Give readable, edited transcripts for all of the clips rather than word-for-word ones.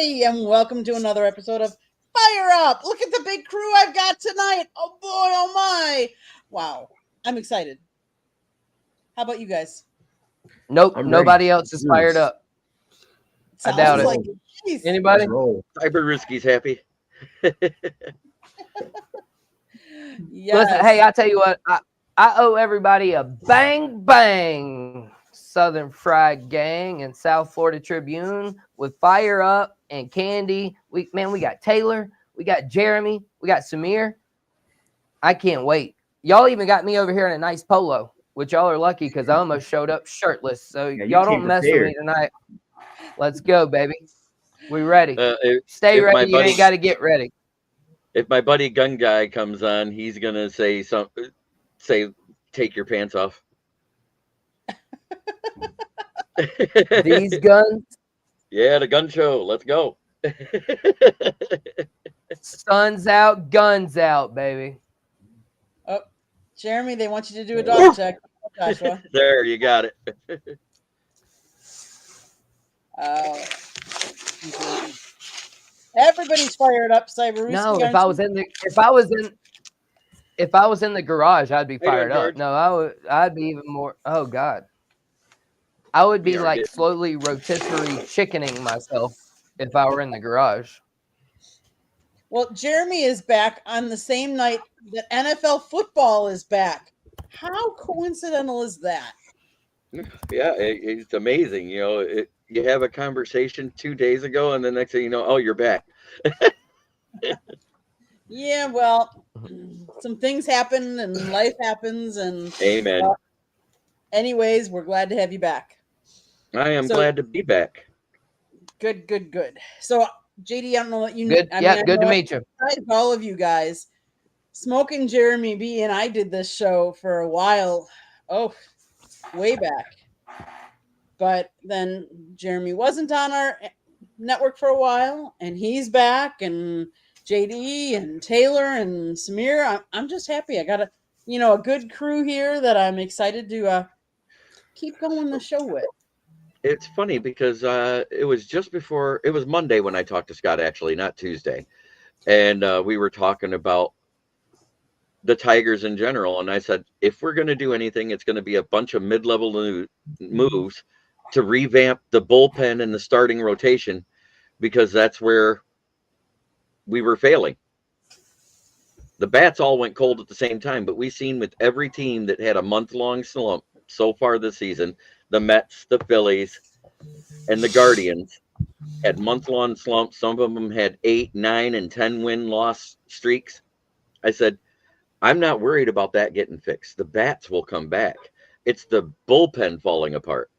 Hi, and welcome to another episode of Fire Up. Look at the big crew I've got tonight. Oh boy, oh my. Wow, I'm excited. How about you guys? Nope, I'm nobody ready. else is fired up. I doubt Sounds it. like geez. Anybody? Let's roll. Cyber Risky's happy. Yes. Listen, hey, I tell you what, I owe everybody a bang bang Southern Fried Gang and South Florida Tribune with Fire Up and Candy. We got Taylor, we got Jeremy, we got Samir. I can't wait. Y'all even got me over here in a nice polo, which y'all are lucky because I almost showed up shirtless. So Yeah, you y'all came don't mess with prepared. me tonight. Let's go, baby. We ready. Stay if my ready. You buddy- ain't got to get ready. If my buddy Gun Guy comes on, he's gonna say something. Say, take your pants off. These guns, Yeah, the gun show. Let's go. sun's out, guns out, baby. Oh, Jeremy, they want you to do a dog check. Joshua. There, you got it. Oh. Everybody's fired up, Cyber. No, if I was in the garage, I'd be How you doing, fired up. George? No, I'd be even more. Oh God, I would be We are like getting- slowly rotisserie chickening myself if I were in the garage. Well, Jeremy is back on the same night that NFL football is back. How coincidental is that? Yeah, it's amazing. You know, you have a conversation 2 days ago, and the next thing you know, oh, you're back. Yeah, well, some things happen and life happens, and Amen. anyways, we're glad to have you back. I am so- glad to be back. Good. So, JD, I don't know what you Good, I yeah, mean, I good to know meet you. besides all of you guys, Smoking Jeremy B and I did this show for a while. Oh, way back. But then Jeremy wasn't on our network for a while, and he's back, and JD and Taylor and Samir. I'm just happy. I got a good crew here that I'm excited to keep going the show with. It's funny because it was just before, it was Monday when I talked to Scott, actually, not Tuesday. And we were talking about the Tigers in general. And I said, if we're going to do anything, it's going to be a bunch of mid-level moves to revamp the bullpen and the starting rotation, because that's where we were failing. The bats all went cold at the same time, but we've seen with every team that had a month-long slump so far this season, the Mets, the Phillies, and the Guardians had month-long slumps. Some of them had 8, 9, and 10 win-loss streaks. I said, I'm not worried about that getting fixed. The bats will come back. It's the bullpen falling apart.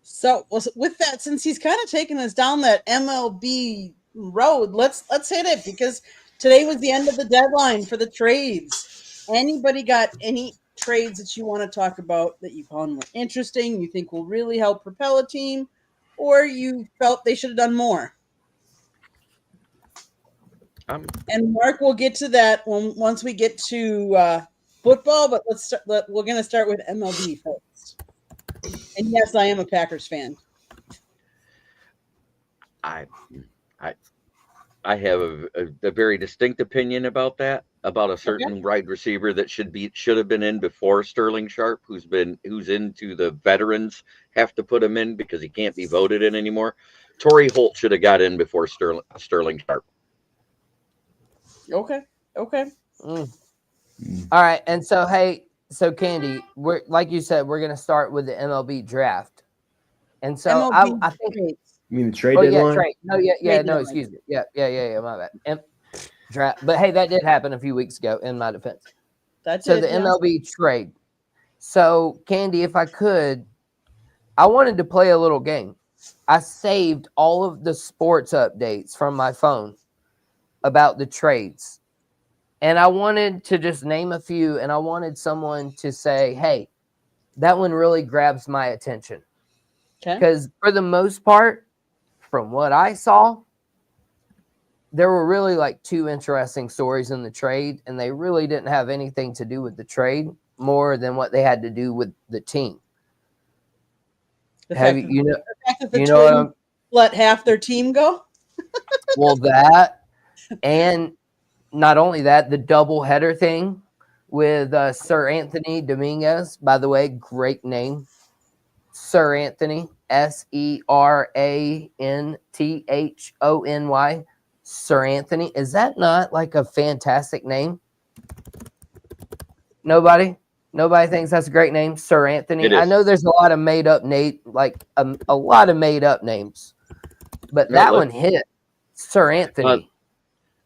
So with that, since he's kind of taking us down that MLB road, let's hit it, because today was the end of the deadline for the trades. Anybody got any trades that you want to talk about that you found interesting, you think will really help propel a team, or you felt they should have done more? And Mark will get to that once we get to football, but we're going to start with MLB first. And yes, I am a Packers fan. I have a very distinct opinion about that, about a certain wide receiver that should have been in before Sterling Sharp, who's into the veterans have to put him in because he can't be voted in anymore. Torrey Holt should have got in before Sterling Sharp. Okay. All right, and so Candy, we're like you said, we're gonna start with the MLB draft, and so MLB I think. trades. You mean the trade Oh yeah, deadline? trade. No, Trade no, deadline. excuse me. Yeah. My bad. Draft, but hey, that did happen a few weeks ago. In my defense, That's so it. the yeah. MLB trade. So Candy, if I could, I wanted to play a little game. I saved all of the sports updates from my phone about the trades. And I wanted to just name a few, and I wanted someone to say, hey, that one really grabs my attention. Okay. Because for the most part, from what I saw, there were really like 2 interesting stories in the trade, and they really didn't have anything to do with the trade more than what they had to do with the team. The Have fact you know? that the You know what Twins let half their team go. Well, that, and not only that, the double header thing with Sir Anthony Dominguez. By the way, great name, Sir Anthony, Seranthony, Sir Anthony. Is that not like a fantastic name? Nobody thinks that's a great name, Sir Anthony. It is. I know there's a lot of made up a lot of made up names, but No, that look. one hit. Sir Anthony.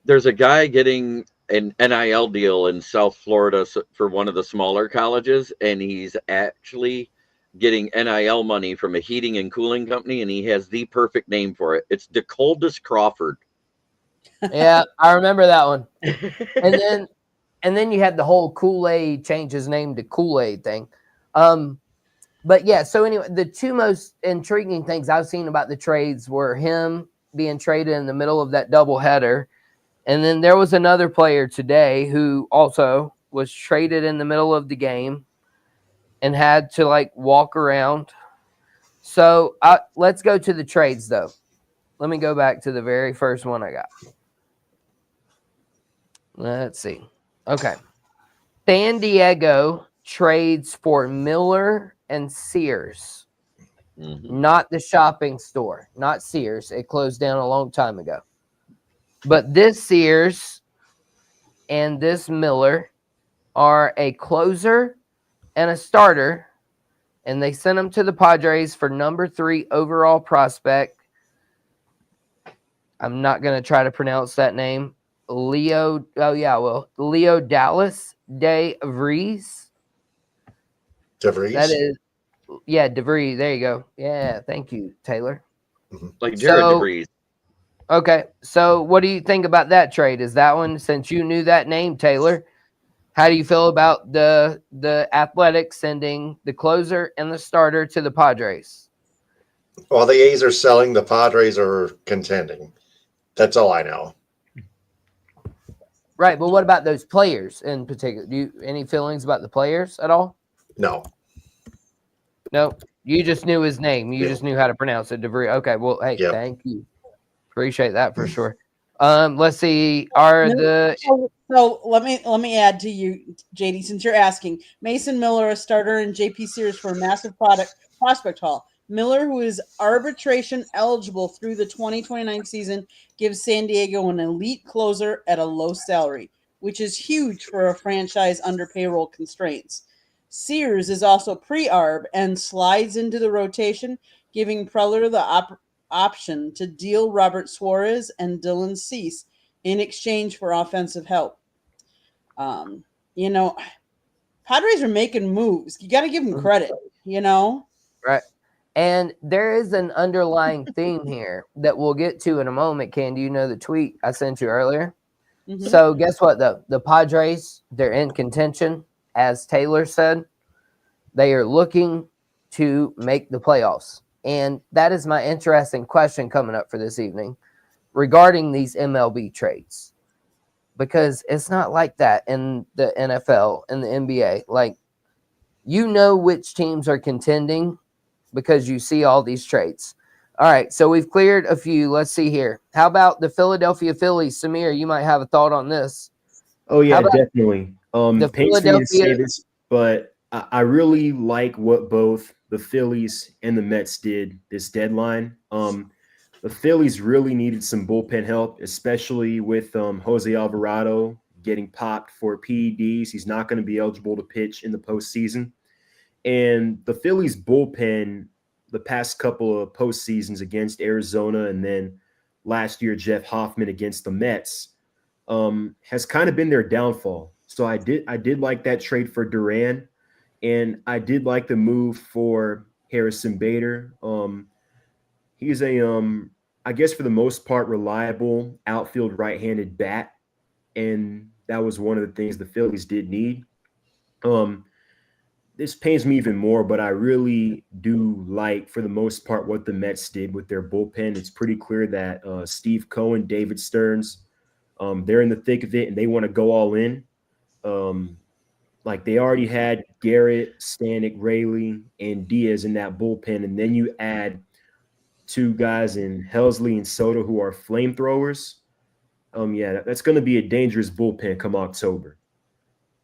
There's a guy getting an NIL deal in South Florida for one of the smaller colleges, and he's actually getting NIL money from a heating and cooling company, and he has the perfect name for it. It's DeColdis Crawford. Yeah, I remember that one. And then you had the whole Kool-Aid change his name to Kool-Aid thing. But yeah, so anyway, the two most intriguing things I've seen about the trades were him being traded in the middle of that doubleheader. And then there was another player today who also was traded in the middle of the game and had to like walk around. So let's go to the trades though. Let me go back to the very first one I got. Let's see. Okay. San Diego trades for Miller and Sears. Mm-hmm. Not the shopping store, not Sears. It closed down a long time ago. But this Sears and this Miller are a closer and a starter, and they sent them to the Padres for number 3 overall prospect. I'm not going to try to pronounce that name. Leo Dallas DeVries. DeVries? That is, yeah, DeVries. There you go. Yeah, thank you, Taylor. Like Jared So- DeVries. Okay, so what do you think about that trade? Is that one, since you knew that name, Taylor, how do you feel about the Athletics sending the closer and the starter to the Padres? While the A's are selling, the Padres are contending. That's all I know. Right, but what about those players in particular? Do you any feelings about the players at all? No. No, you just knew his name. You Yeah. just knew how to pronounce it, DeVries. Okay, well, hey, Yep. Thank you. Appreciate that for sure. Let's see. So let me add to you, JD, since you're asking. Mason Miller, a starter, and JP Sears for a massive prospect haul. Miller, who is arbitration eligible through the 2029 season, gives San Diego an elite closer at a low salary, which is huge for a franchise under payroll constraints. Sears is also pre-arb and slides into the rotation, giving Preller the option to deal Robert Suarez and Dylan Cease in exchange for offensive help. Padres are making moves. You got to give them credit, Right. And there is an underlying theme here that we'll get to in a moment. Candy, you know the tweet I sent you earlier? Mhm. So guess what? The Padres, they're in contention, as Taylor said. They are looking to make the playoffs. And that is my interesting question coming up for this evening regarding these MLB trades. Because it's not like that in the NFL and the NBA. Like, you know which teams are contending because you see all these trades. All right, so we've cleared a few. Let's see here. How about the Philadelphia Phillies? Samir, you might have a thought on this. Oh yeah, How about definitely. the Pains me to say Philadelphia- this, but I really like what both the Phillies and the Mets did this deadline. The Phillies really needed some bullpen help, especially with Jose Alvarado getting popped for PEDs. He's not going to be eligible to pitch in the postseason. And the Phillies bullpen, the past couple of postseasons against Arizona and then last year Jeff Hoffman against the Mets, has kind of been their downfall. So I did like that trade for Duran, and I did like the move for Harrison Bader. He's I guess for the most part, reliable outfield right-handed bat, and that was one of the things the Phillies did need. This pains me even more, but I really do like, for the most part, what the Mets did with their bullpen. It's pretty clear that Steve Cohen, David Stearns, they're in the thick of it, and they want to go all in. Like they already had Garrett, Stanek, Rayleigh, and Diaz in that bullpen, and then you add two guys in Helsley and Soto who are flamethrowers. Yeah, that's going to be a dangerous bullpen come October.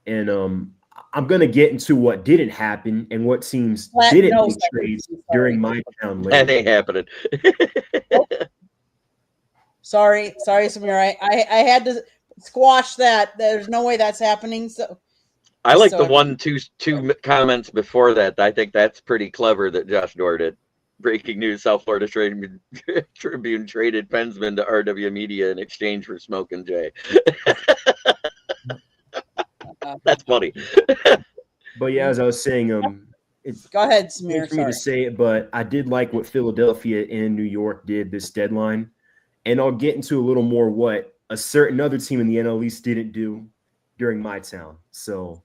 And I'm going to get into what didn't happen and what teams didn't make trades during my town That ain't happening. Sorry, Samir. I had to squash that. There's no way that's happening. So I like the two comments before that. I think that's pretty clever that Josh Dorr did. Breaking news: South Florida Tribune traded Pensman to RW Media in exchange for Smokin' Jay. That's funny. But yeah, as I was saying, go ahead, Samir. It's for me to say it, but I did like what Philadelphia and New York did this deadline, and I'll get into a little more what a certain other team in the NL East didn't do during my town. So,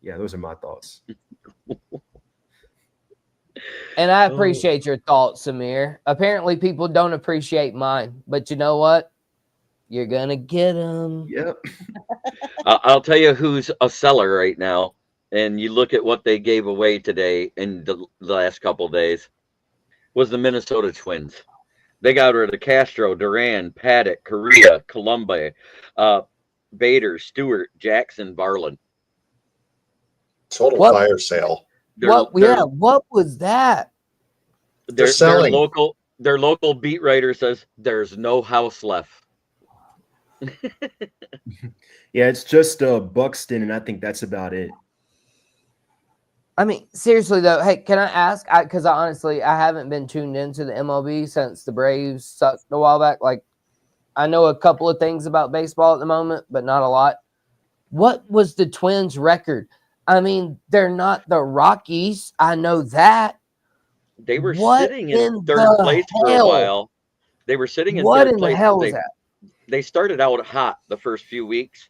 yeah, those are my thoughts. And I appreciate your thoughts, Samir. Apparently, people don't appreciate mine, but you know what? You're gonna get them. Yep. I'll tell you who's a seller right now, and you look at what they gave away today in the last couple of days, was the Minnesota Twins. They got rid of Castro, Duran, Paddock, Correa, Colombe, Bader, Stewart, Jackson, Varland. Total fire sale. What was that? They're selling. Their local beat writer says there's no house left. Yeah, it's just Buxton, and I think that's about it. I mean, seriously though, hey, can I ask? Because honestly, I haven't been tuned into the MLB since the Braves sucked a while back. Like, I know a couple of things about baseball at the moment, but not a lot. What was the Twins' record? I mean, they're not the Rockies. I know that. They were sitting in third place for a while. They were sitting in third place. What in the hell is that? They started out hot the first few weeks.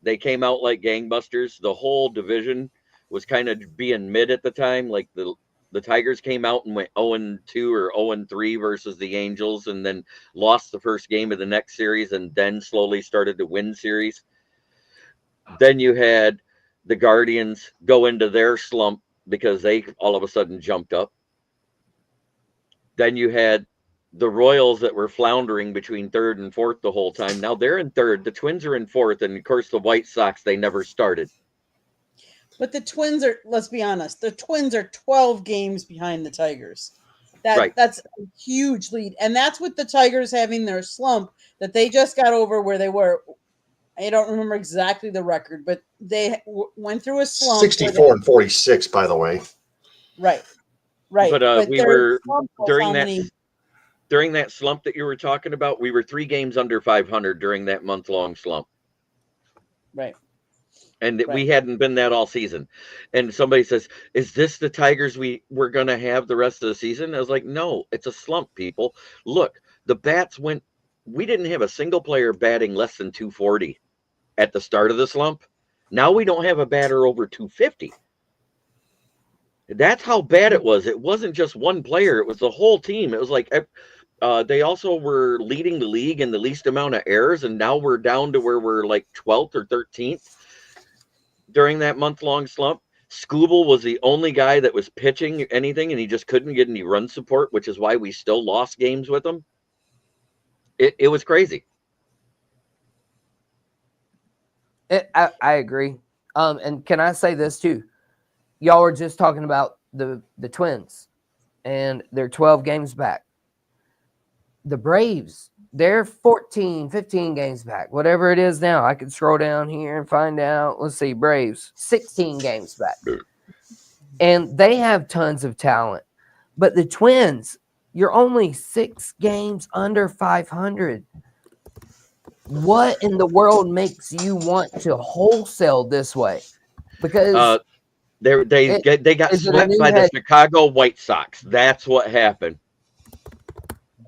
They came out like gangbusters. The whole division was kind of being mid at the time. Like the Tigers came out and went 0-2 or 0-3 versus the Angels, and then lost the first game of the next series, and then slowly started to win series. Then you had the Guardians go into their slump because they all of a sudden jumped up. Then you had the Royals that were floundering between third and fourth the whole time. Now they're in third. The Twins are in fourth. And, of course, the White Sox, they never started. But the Twins are, let's be honest, the Twins are 12 games behind the Tigers. That's a huge lead. And that's with the Tigers having their slump that they just got over where they were. I don't remember exactly the record, but they went through a slump. 64 and 46, by the way. Right. But we were during that slump that you were talking about, we were 3 games under 500 during that month-long slump. Right. And we hadn't been that all season. And somebody says, is this the Tigers we're going to have the rest of the season? I was like, no, it's a slump, people. Look, the bats went – we didn't have a single player batting less than 240 at the start of the slump. Now we don't have a batter over 250. That's how bad it was. It wasn't just one player. It was the whole team. It was like they also were leading the league in the least amount of errors, and now we're down to where we're like 12th or 13th during that month-long slump. Skubal was the only guy that was pitching anything, and he just couldn't get any run support, which is why we still lost games with him. It was crazy. I agree. And can I say this too? Y'all were just talking about the Twins, and they're 12 games back. The Braves, they're 14, 15 games back, whatever it is now. I could scroll down here and find out. Let's see, Braves, 16 games back. And they have tons of talent. But the Twins, you're only 6 games under 500. What in the world makes you want to wholesale this way? Because they got swept by the Chicago White Sox. That's what happened.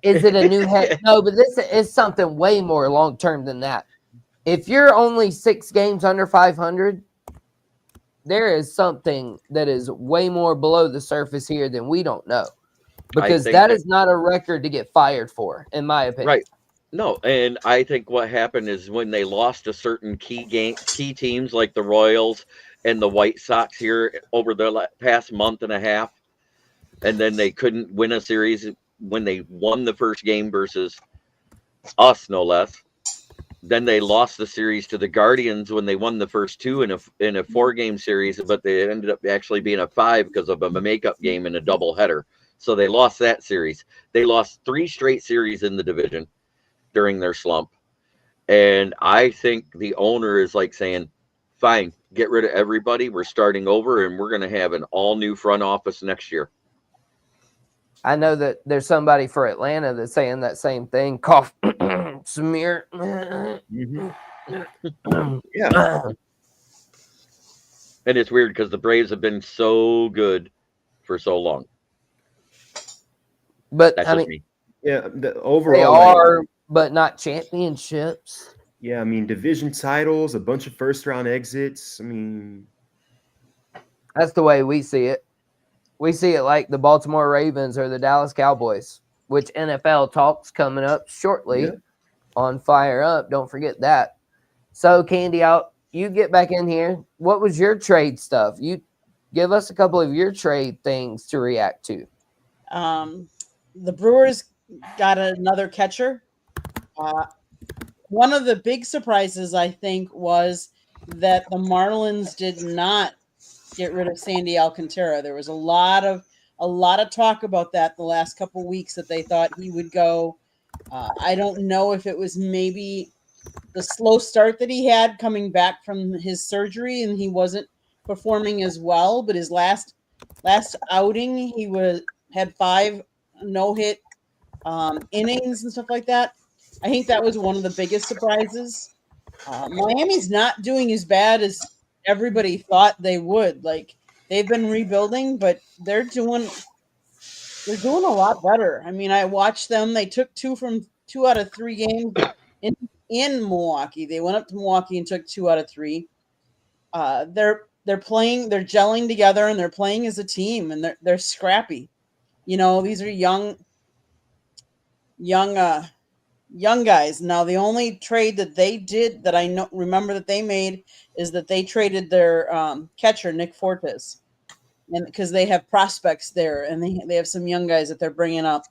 Is it a new head? No, but this is something way more long-term than that. If you're only 6 games under 500, there is something that is way more below the surface here than we don't know. Because that is not a record to get fired for, in my opinion. Right. No, and I think what happened is when they lost to certain key teams like the Royals and the White Sox here over the past month and a half, and then they couldn't win a series when they won the first game versus us, no less. Then they lost the series to the Guardians when they won the first two in a 4-game series, but they ended up actually being a 5 because of a makeup game and a doubleheader. So they lost that series. They lost 3 straight series in the division during their slump. And I think the owner is like saying, fine, get rid of everybody. We're starting over, and we're going to have an all-new front office next year. I know that there's somebody for Atlanta that's saying that same thing. Cough, Samir. Yeah. And it's weird because the Braves have been so good for so long. But That's I just mean, me. Yeah. they Overall, are, but not championships. yeah, I mean, division titles, a bunch of first-round exits. I mean, That's the way we see it. We see it like the Baltimore Ravens or the Dallas Cowboys, which NFL talks coming up shortly Yeah. on Fire Up. Don't forget that. So, Candy, you get back in here. What was your trade stuff? You give us a couple of your trade things to react to. The Brewers got another catcher. One of the big surprises, I think, was that the Marlins did not get rid of Sandy Alcantara. There was a lot of talk about that the last couple weeks, that they thought he would go. I don't know if it was maybe the slow start that he had coming back from his surgery and he wasn't performing as well, but his last outing he had 5 no-hit innings and stuff like that. I think that was one of the biggest surprises. Miami's not doing as bad as everybody thought they would. Like, they've been rebuilding, but they're doing a lot better. I mean, I watched them. They took 2 out of 3 games in Milwaukee. They went up to Milwaukee and took 2 out of 3. They're playing, they're gelling together, and they're playing as a team, and they're scrappy. You know, these are young guys. Now, the only trade that they did that I remember that they made is that they traded their catcher, Nick Fortes, and because they have prospects there, and they have some young guys that they're bringing up.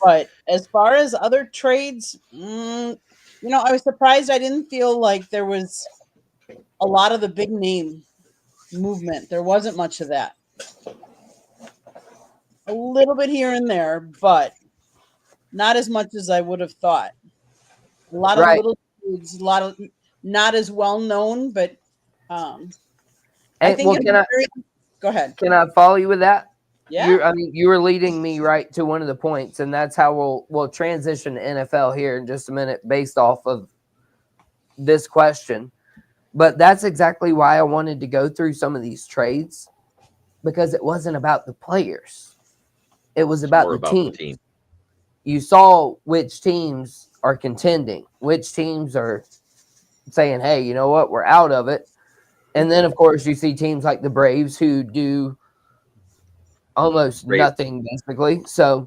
But as far as other trades, I was surprised. I didn't feel like there was a lot of the big name movement. There wasn't much of that. A little bit here and there, but not as much as I would have thought. A lot of little dudes, a lot of not as well known, but I think. Go ahead. Can I follow you with that? Yeah. You were leading me right to one of the points, and that's how we'll transition to NFL here in just a minute based off of this question. But that's exactly why I wanted to go through some of these trades, because it wasn't about the players. It was about the team. You saw which teams are contending, which teams are saying, hey, you know what, we're out of it. And then, of course, you see teams like the Braves who do almost nothing, basically. So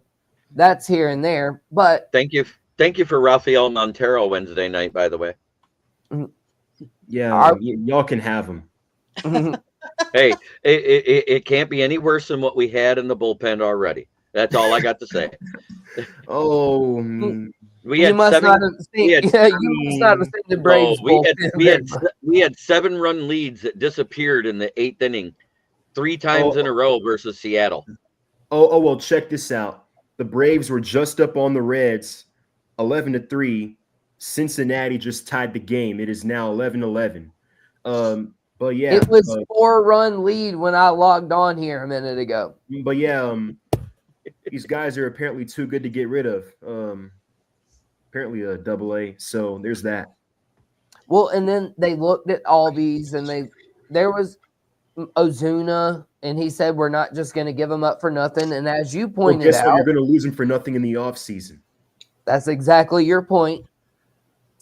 that's here and there. But thank you for Rafael Montero Wednesday night, by the way. Yeah, y'all can have him. Hey, it can't be any worse than what we had in the bullpen already. That's all I got to say. Oh, you must not have seen the Braves. We had 7-run leads that disappeared in the 8th inning 3 times in a row versus Seattle. Oh, well, check this out. The Braves were just up on the Reds 11-3. Cincinnati just tied the game. It is now 11-11. But yeah, it was 4-run lead when I logged on here a minute ago. But yeah, these guys are apparently too good to get rid of. Apparently a AA. So there's that. Well, and then they looked at all these, and there was Ozuna, and he said we're not just going to give him up for nothing. And as you pointed out, you're going to lose him for nothing in the offseason. That's exactly your point.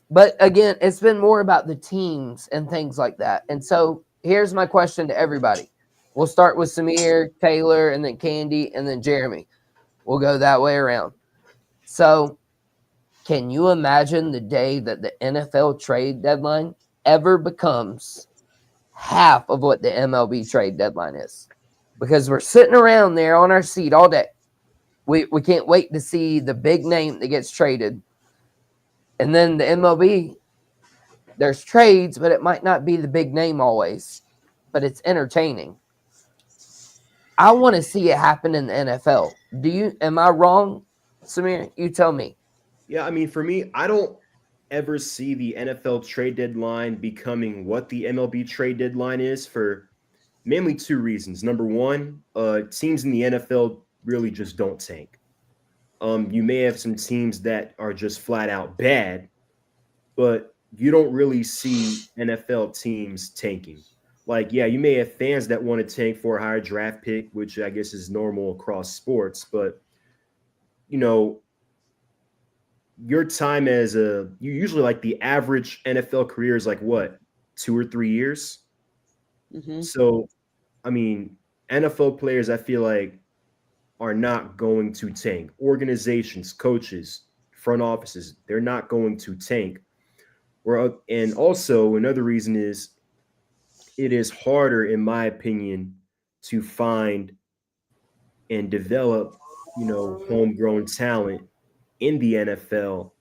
But again, it's been more about the teams and things like that. And so here's my question to everybody. We'll start with Samir, Taylor, and then Candy, and then Jeremy. We'll go that way around. So can you imagine the day that the NFL trade deadline ever becomes half of what the MLB trade deadline is? Because we're sitting around there on our seat all day. We can't wait to see the big name that gets traded. And then the MLB, there's trades, but it might not be the big name always, but it's entertaining. I want to see it happen in the NFL. Am I wrong, Samir? You tell me. Yeah, I mean, for me, I don't ever see the NFL trade deadline becoming what the MLB trade deadline is for mainly two reasons. Number one, teams in the NFL really just don't tank. You may have some teams that are just flat out bad, but you don't really see NFL teams tanking. Like, yeah, you may have fans that want to tank for a higher draft pick, which I guess is normal across sports, but you know, your time as you usually like the average NFL career is like what, 2 or 3 years? Mm-hmm. So, I mean, NFL players, I feel like, are not going to tank. Organizations, coaches, front offices, they're not going to tank. And also, another reason is it is harder, in my opinion, to find and develop, homegrown talent in the NFL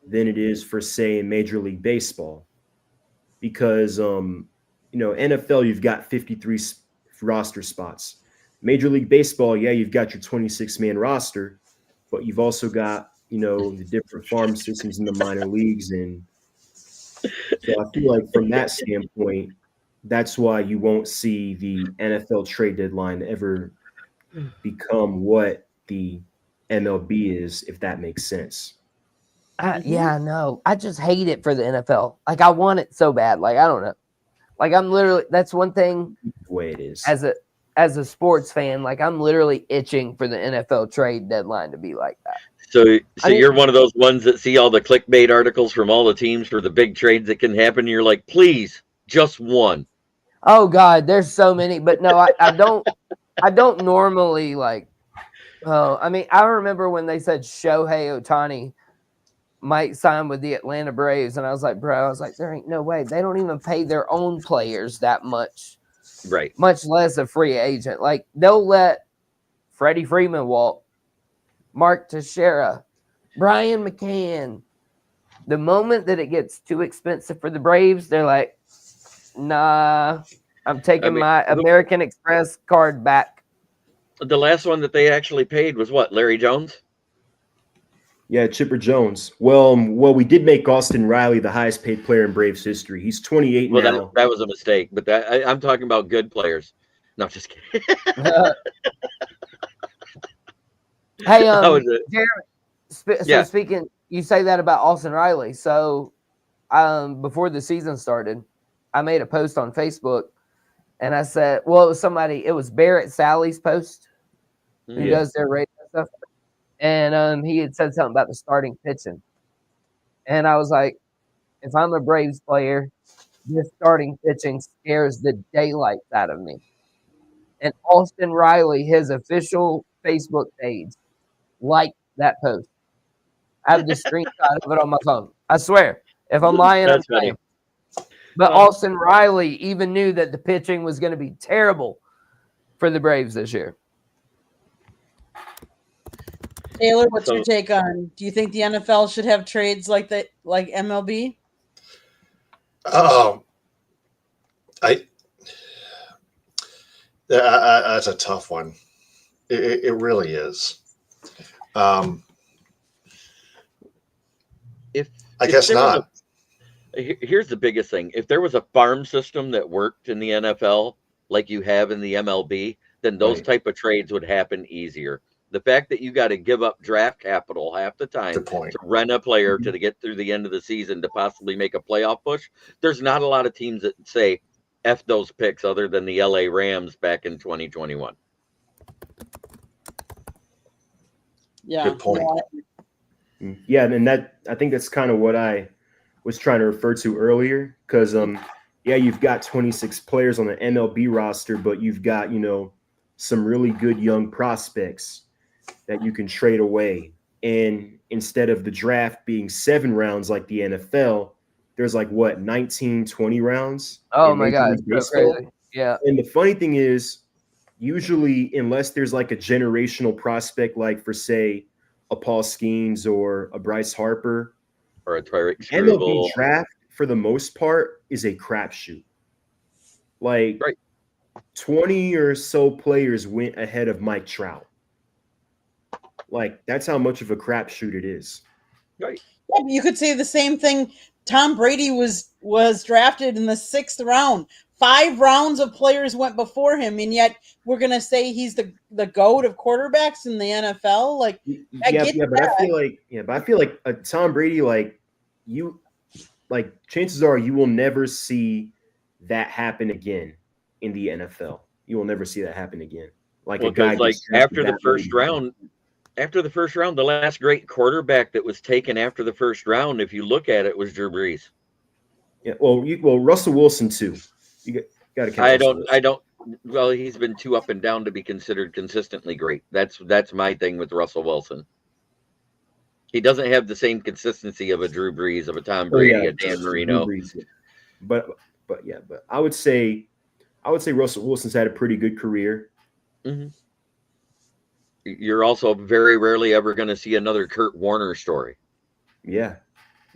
than it is for, say, in Major League Baseball. Because, NFL, you've got 53 roster spots. Major League Baseball, yeah, you've got your 26-man roster, but you've also got, the different farm systems in the minor leagues. And so I feel like from that standpoint, that's why you won't see the NFL trade deadline ever become what the MLB is, if that makes sense. Yeah, no. I just hate it for the NFL. Like, I want it so bad. Like, I don't know. Like, I'm literally, that's one thing The way it is. as a sports fan, like, I'm literally itching for the NFL trade deadline to be like that. So you're one of those ones that see all the clickbait articles from all the teams for the big trades that can happen. And you're like, please, just one. Oh God, there's so many, but no, I don't normally like. Oh, I mean, I remember when they said Shohei Ohtani might sign with the Atlanta Braves, and I was like, there ain't no way. They don't even pay their own players that much, right? Much less a free agent. Like, they'll let Freddie Freeman walk, Mark Teixeira, Brian McCann. The moment that it gets too expensive for the Braves, they're like, nah, I'm taking my American Express card back. The last one that they actually paid was what? Larry Jones? Yeah, Chipper Jones. Well, we did make Austin Riley the highest paid player in Braves history. He's 28 now. That was a mistake, but I'm talking about good players. No, just kidding. Hey, Jeremy, speaking, you say that about Austin Riley. So, before the season started, I made a post on Facebook, and I said, well, it was Barrett Sally's post, who does their radio stuff, and he had said something about the starting pitching, and I was like, if I'm a Braves player, this starting pitching scares the daylights out of me. And Austin Riley, his official Facebook page, liked that post. I have the screenshot of it on my phone. I swear. If I'm lying, I'm lying. But Austin Riley even knew that the pitching was going to be terrible for the Braves this year. Taylor, what's your take on? Do you think the NFL should have trades like MLB? That's a tough one. It really is. I guess not. Here's the biggest thing. If there was a farm system that worked in the NFL like you have in the MLB, then those type of trades would happen easier. The fact that you got to give up draft capital half the time to rent a player to get through the end of the season to possibly make a playoff push, there's not a lot of teams that say F those picks other than the LA Rams back in 2021. Yeah. Good point. Yeah, and I think that's kind of what I was trying to refer to earlier, because you've got 26 players on the MLB roster, but you've got, some really good young prospects that you can trade away. And instead of the draft being 7 rounds like the NFL, there's 19, 20 rounds. Oh my God, it's so crazy. Yeah. And the funny thing is, usually, unless there's like a generational prospect, like for say a Paul Skeens or a Bryce Harper, Or a Tyreek MLB Struble. draft for the most part is a crapshoot. Like Right. 20 or so players went ahead of Mike Trout. Like that's how much of a crapshoot it is. Right. Yeah, but you could say the same thing. Tom Brady was drafted in the 6th round. 5 rounds of players went before him, and yet we're gonna say he's the GOAT of quarterbacks in the NFL. Like, I get but that. I feel like Tom Brady, chances are you will never see that happen again in the NFL. You will never see that happen again. Like Well, a guy because like gets drafted after the that first late. round, the last great quarterback that was taken after the first round, if you look at it, was Drew Brees. Yeah, well, Russell Wilson too. You got to catch. I don't. Well, he's been too up and down to be considered consistently great. That's my thing with Russell Wilson. He doesn't have the same consistency of a Drew Brees, of a Tom Brady, a Dan Marino. But I would say Russell Wilson's had a pretty good career. Mm-hmm. You're also very rarely ever going to see another Kurt Warner story. Yeah.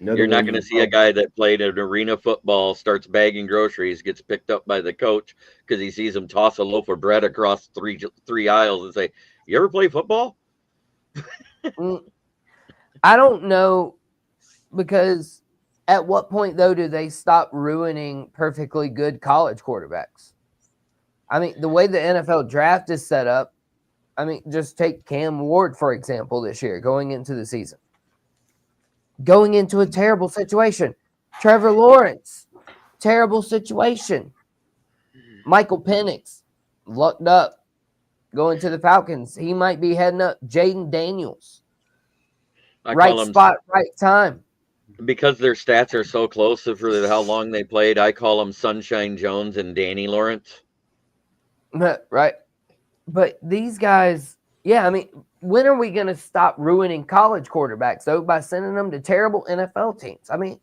You're not going to see a guy that played an arena football, starts bagging groceries, gets picked up by the coach because he sees him toss a loaf of bread across three aisles and say, "You ever play football?" I don't know, because at what point, though, do they stop ruining perfectly good college quarterbacks? I mean, the way the NFL draft is set up, I mean, just take Cam Ward, for example, this year, going into the season. Going into a terrible situation. Trevor Lawrence, terrible situation. Michael Penix, lucked up, going to the Falcons. He might be heading up. Jaden Daniels, right spot, right time. Because their stats are so close for how long they played, I call them Sunshine Jones and Danny Lawrence. Right. But these guys, yeah, I mean, when are we going to stop ruining college quarterbacks, though, by sending them to terrible NFL teams? I mean,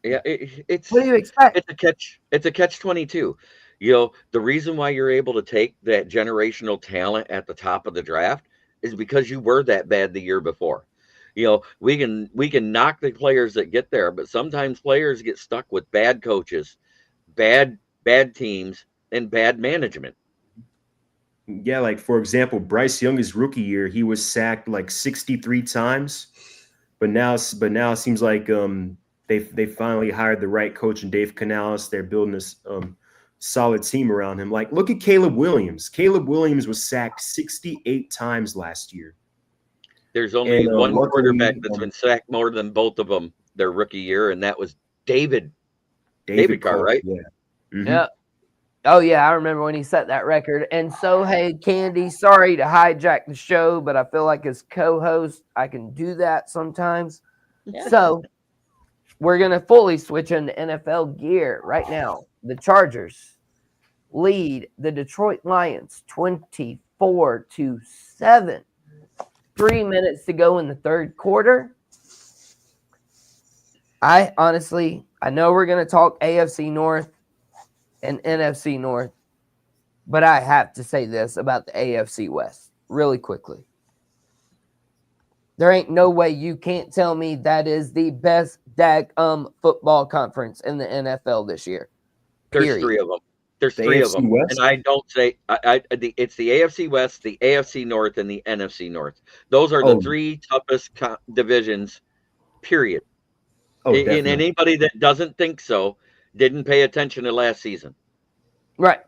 yeah, it's what do you expect? It's a catch-22. You know, the reason why you're able to take that generational talent at the top of the draft is because you were that bad the year before. You know, we can knock the players that get there, but sometimes players get stuck with bad coaches, bad teams, and bad management. Yeah, like for example, Bryce Young, his rookie year, he was sacked like 63 times, but now it seems like they finally hired the right coach in Dave Canales. They're building this solid team around him. Like, look at Caleb Williams. Caleb Williams was sacked 68 times last year. There's only one quarterback that's been sacked more than both of them their rookie year, and that was David Carr, right? Yeah. Mm-hmm. Yeah. Oh, yeah, I remember when he set that record. And so, hey, Candy, sorry to hijack the show, but I feel like as co-host, I can do that sometimes. Yeah. So we're going to fully switch into NFL gear right now. The Chargers lead the Detroit Lions 24-7. 3 minutes to go in the third quarter. I know we're going to talk AFC North and NFC North, but I have to say this about the AFC West really quickly. There ain't no way you can't tell me that is the best football conference in the NFL this year. There's three of them. There's three of them. West? And I don't say it's the AFC West, the AFC North, and the NFC North. Those are the three toughest divisions, period. And anybody that doesn't think so didn't pay attention to last season. Right.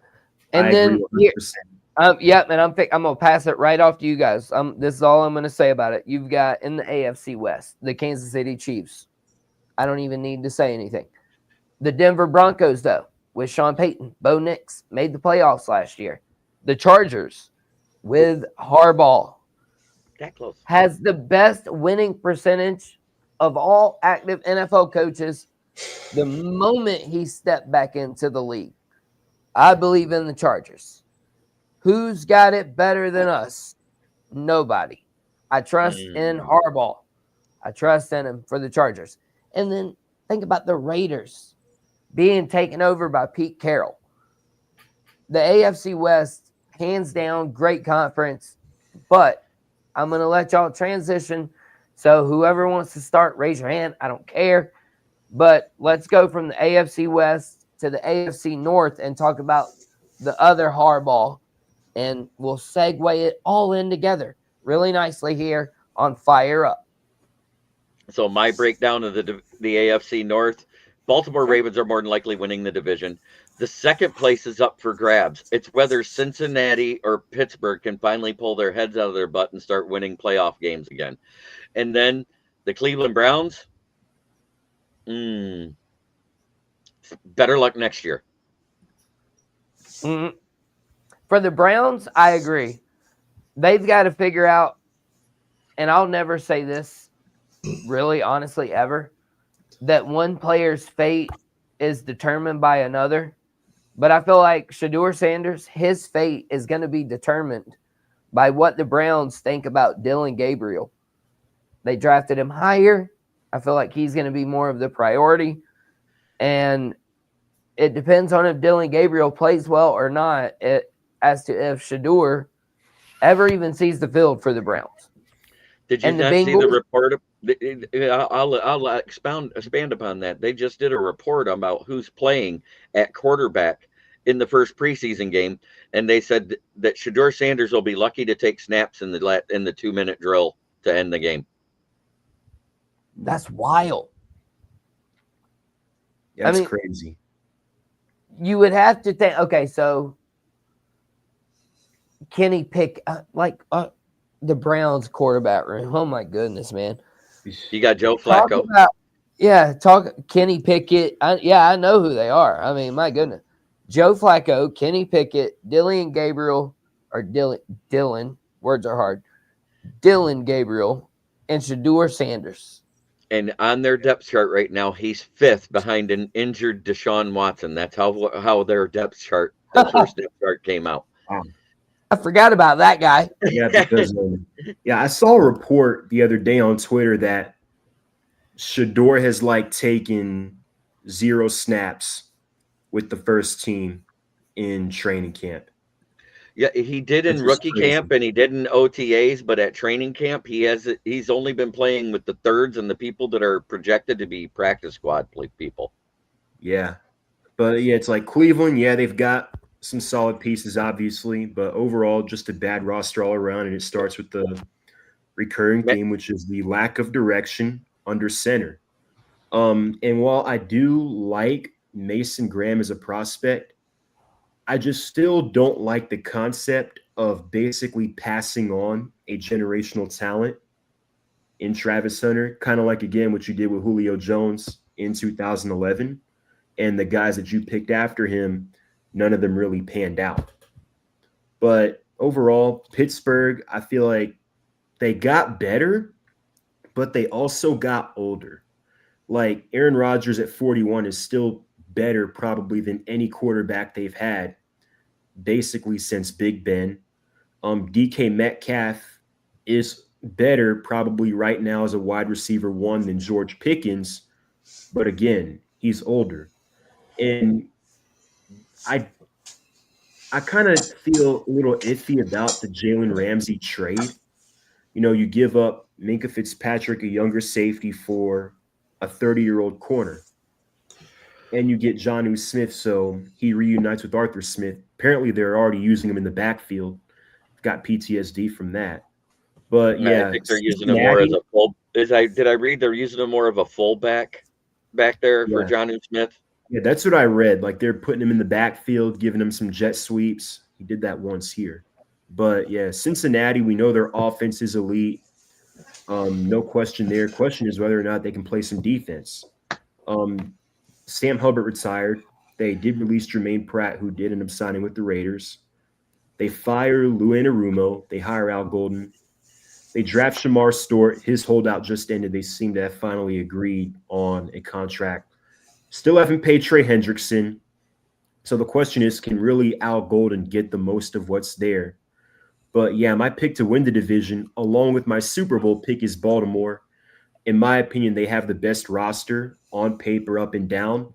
And then here, and I'm going to pass it right off to you guys. This is all I'm going to say about it. You've got in the AFC West, the Kansas City Chiefs. I don't even need to say anything. The Denver Broncos, though, with Sean Payton, Bo Nix, made the playoffs last year. The Chargers with Harbaugh that close has the best winning percentage of all active NFL coaches the moment he stepped back into the league. I believe in the Chargers. Who's got it better than us? Nobody. I trust in Harbaugh. I trust in him for the Chargers. And then think about the Raiders being taken over by Pete Carroll. The AFC West hands down, great conference. But I'm going to let y'all transition. So whoever wants to start, raise your hand. I don't care. But let's go from the AFC West to the AFC North and talk about the other Harbaugh. And we'll segue it all in together really nicely here on Fire Up. So my breakdown of the AFC North, Baltimore Ravens are more than likely winning the division. The second place is up for grabs. It's whether Cincinnati or Pittsburgh can finally pull their heads out of their butt and start winning playoff games again. And then the Cleveland Browns, better luck next year. For the Browns, I agree. They've got to figure out, and I'll never say this really honestly ever, that one player's fate is determined by another. But I feel like Shedeur Sanders, his fate is going to be determined by what the Browns think about Dillon Gabriel. They drafted him higher. I feel like he's going to be more of the priority. And it depends on if Dillon Gabriel plays well or not as to if Shedeur ever even sees the field for the Browns. Did you not see the report? I'll expand upon that. They just did a report about who's playing at quarterback in the first preseason game, and they said that Shedeur Sanders will be lucky to take snaps in the 2-minute drill to end the game. That's wild. Yeah, that's crazy. You would have to think. Okay, so Kenny Pickett, the Browns quarterback room. Oh my goodness, man! You got Joe Flacco. Kenny Pickett. I know who they are. I mean, my goodness, Joe Flacco, Kenny Pickett, Dillon Gabriel, or Dillon. Words are hard. Dillon Gabriel and Shedeur Sanders. And on their depth chart right now, he's 5th behind an injured Deshaun Watson. That's how their depth chart, their first depth chart came out. I forgot about that guy. Yeah, because I saw a report the other day on Twitter that Shedeur has taken 0 snaps with the first team in training camp. Yeah, he did in rookie camp and he did in OTAs, but at training camp he's only been playing with the thirds and the people that are projected to be practice squad people. Yeah. But yeah, it's like Cleveland, they've got some solid pieces obviously, but overall just a bad roster all around, and it starts with the recurring theme, which is the lack of direction under center. And while I do like Mason Graham as a prospect, I just still don't like the concept of basically passing on a generational talent in Travis Hunter, kind of like, again, what you did with Julio Jones in 2011. And the guys that you picked after him, none of them really panned out. But overall, Pittsburgh, I feel like they got better, but they also got older. Like Aaron Rodgers at 41 is still better probably than any quarterback they've had basically since Big Ben. DK Metcalf is better probably right now as a wide receiver 1 than George Pickens, but again, he's older. And I kind of feel a little iffy about the Jalen Ramsey trade. You give up Minkah Fitzpatrick, a younger safety, for a 30-year-old corner. And you get Jonnu Smith, so he reunites with Arthur Smith. Apparently, they're already using him in the backfield. Got PTSD from that. But yeah, I think they're using him more as a full. Did I read they're using him more of a fullback back there for Jonnu Smith? Yeah, that's what I read. Like they're putting him in the backfield, giving him some jet sweeps. He did that once here. But yeah, Cincinnati, we know their offense is elite. No question there. Question is whether or not they can play some defense. Sam Hubbard retired. They did release Jermaine Pratt, who did end up signing with the Raiders. They fire Lou Anarumo. They hire Al Golden. They draft Shamar Stewart. His holdout just ended. They seem to have finally agreed on a contract. Still haven't paid Trey Hendrickson. So the question is, can really Al Golden get the most of what's there? But yeah, my pick to win the division, along with my Super Bowl pick, is Baltimore. In my opinion, they have the best roster on paper, up and down.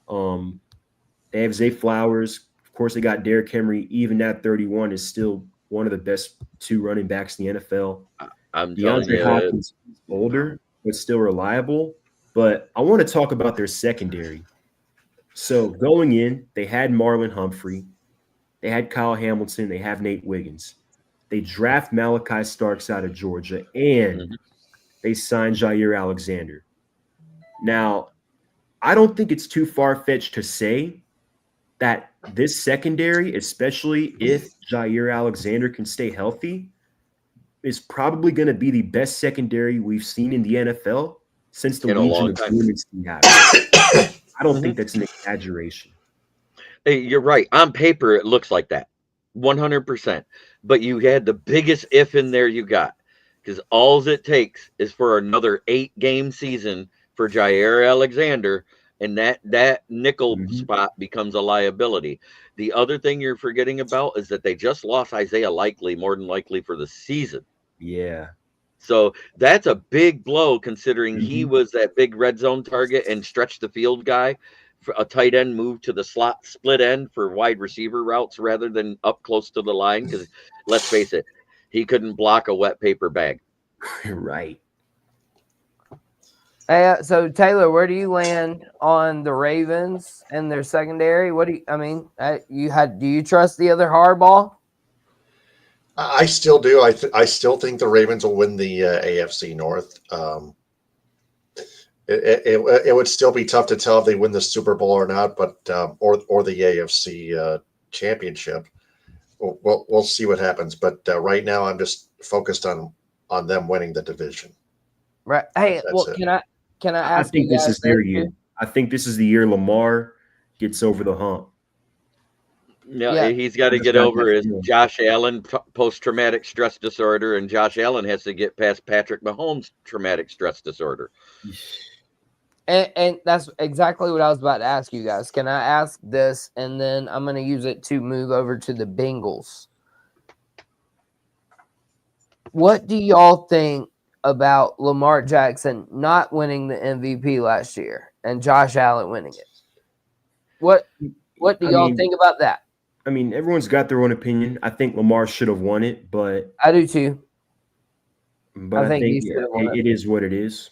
They have Zay Flowers, Of course, they got Derrick Henry, even at 31, is still one of the best 2 running backs in the NFL. I'm telling DeAndre you, Hopkins is older, but still reliable. But I want to talk about their secondary. So going in, they had Marlon Humphrey, they had Kyle Hamilton, they have Nate Wiggins. They draft Malachi Starks out of Georgia, and they signed Jair Alexander. Now, I don't think it's too far-fetched to say that this secondary, especially if Jair Alexander can stay healthy, is probably going to be the best secondary we've seen in the NFL since the In a Legion long of time. Boom happened. I don't think that's an exaggeration. Hey, you're right. On paper, it looks like that, 100%. But you had the biggest if in there you got, because all it takes is for another 8-game season for Jair Alexander, and that nickel spot becomes a liability. The other thing you're forgetting about is that they just lost Isaiah Likely, more than likely for the season. Yeah. So that's a big blow, considering he was that big red zone target and stretch the field guy. For a tight end move to the slot split end for wide receiver routes rather than up close to the line. Because let's face it, he couldn't block a wet paper bag. Right. Hey, so Taylor, where do you land on the Ravens and their secondary? What do you? I mean, do you trust the other hardball? I still do. I still think the Ravens will win the AFC North. It would still be tough to tell if they win the Super Bowl or not, but or the AFC championship. We'll see what happens. But right now, I'm just focused on them winning the division. Right. Hey, That's it. can I ask? I think you this guys is their this year. too? I think this is the year Lamar gets over the hump. Yeah, he's got to Just get got over that his feeling. Josh Allen post-traumatic stress disorder, and Josh Allen has to get past Patrick Mahomes' traumatic stress disorder. And that's exactly what I was about to ask you guys. Can I ask this, and then I'm going to use it to move over to the Bengals? What do y'all think about Lamar Jackson not winning the MVP last year and Josh Allen winning it? What do y'all think about that? I mean, everyone's got their own opinion. I think Lamar should have won it, but I do too. I think he should have won it. it is what it is.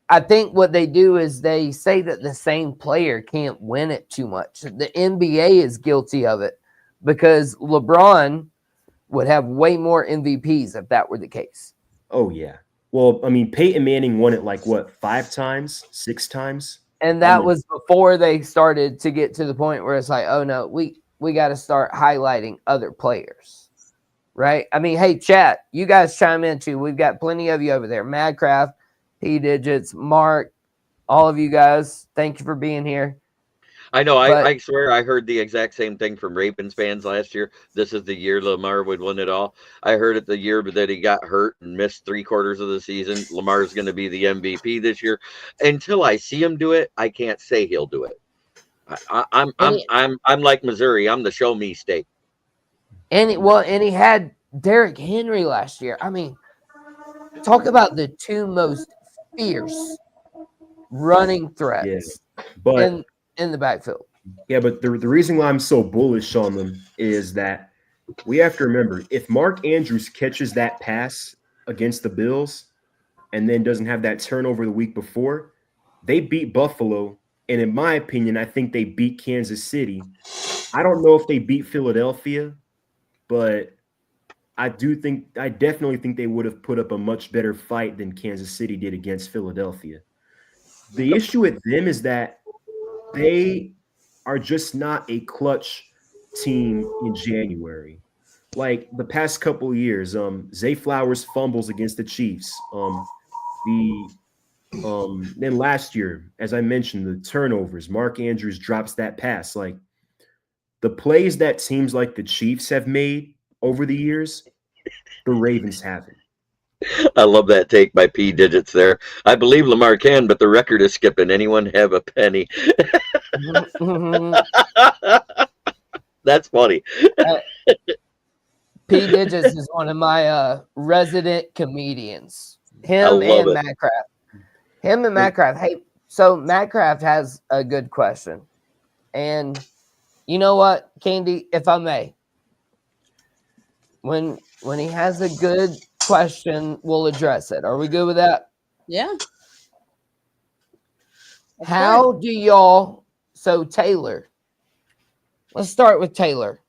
I think what they do is they say that the same player can't win it too much. The NBA is guilty of it because LeBron would have way more MVPs if that were the case. Oh, yeah. Well, I mean, Peyton Manning won it like, 5 times, 6 times? And that was before they started to get to the point where it's like, oh, no, we got to start highlighting other players, right? I mean, hey, chat, you guys chime in too. We've got plenty of you over there. Madcraft, P Digits, Mark, all of you guys, thank you for being here. I know. I swear I heard the exact same thing from Ravens fans last year. This is the year Lamar would win it all. I heard it the year that he got hurt and missed 3/4 of the season. Lamar's going to be the MVP this year. Until I see him do it, I can't say he'll do it. I'm like Missouri. I'm the show me state. And he had Derrick Henry last year. I mean, talk about the two most fierce running threats in the backfield. Yeah, but the reason why I'm so bullish on them is that we have to remember, if Mark Andrews catches that pass against the Bills and then doesn't have that turnover the week before, they beat Buffalo. And in my opinion, I think they beat Kansas City. I don't know if they beat Philadelphia, but I definitely think they would have put up a much better fight than Kansas City did against Philadelphia. The issue with them is that they are just not a clutch team in January. Like the past couple of years, Zay Flowers fumbles against the Chiefs. Then last year, as I mentioned, the turnovers, Mark Andrews drops that pass. Like the plays that teams like the Chiefs have made over the years, the Ravens haven't. I love that take by P Digits there. I believe Lamar can, but the record is skipping. Anyone have a penny? That's funny. P Digits is one of my resident comedians. Him and Mattcraft. Hey, so Mattcraft has a good question. And You know what, Candy, if I may, when he has a good question, we'll address it. Are we good with that? Yeah. Of How do y'all, so Taylor, let's start with Taylor.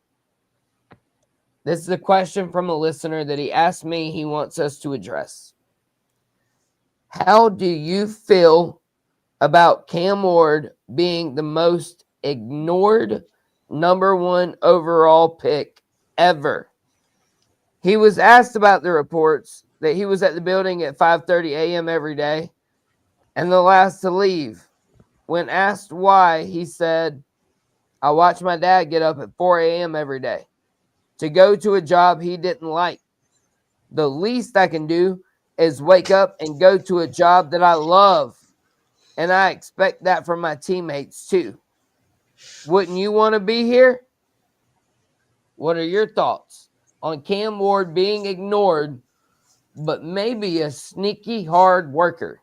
This is a question from a listener that he asked me he wants us to address. How do you feel about Cam Ward being the most ignored number 1 overall pick ever? He was asked about the reports that he was at the building at 5:30 a.m. every day and the last to leave. When asked why, he said, I watch my dad get up at 4 a.m. every day to go to a job he didn't like. The least I can do is wake up and go to a job that I love. And I expect that from my teammates too. Wouldn't you want to be here? What are your thoughts on Cam Ward being ignored, but maybe a sneaky hard worker?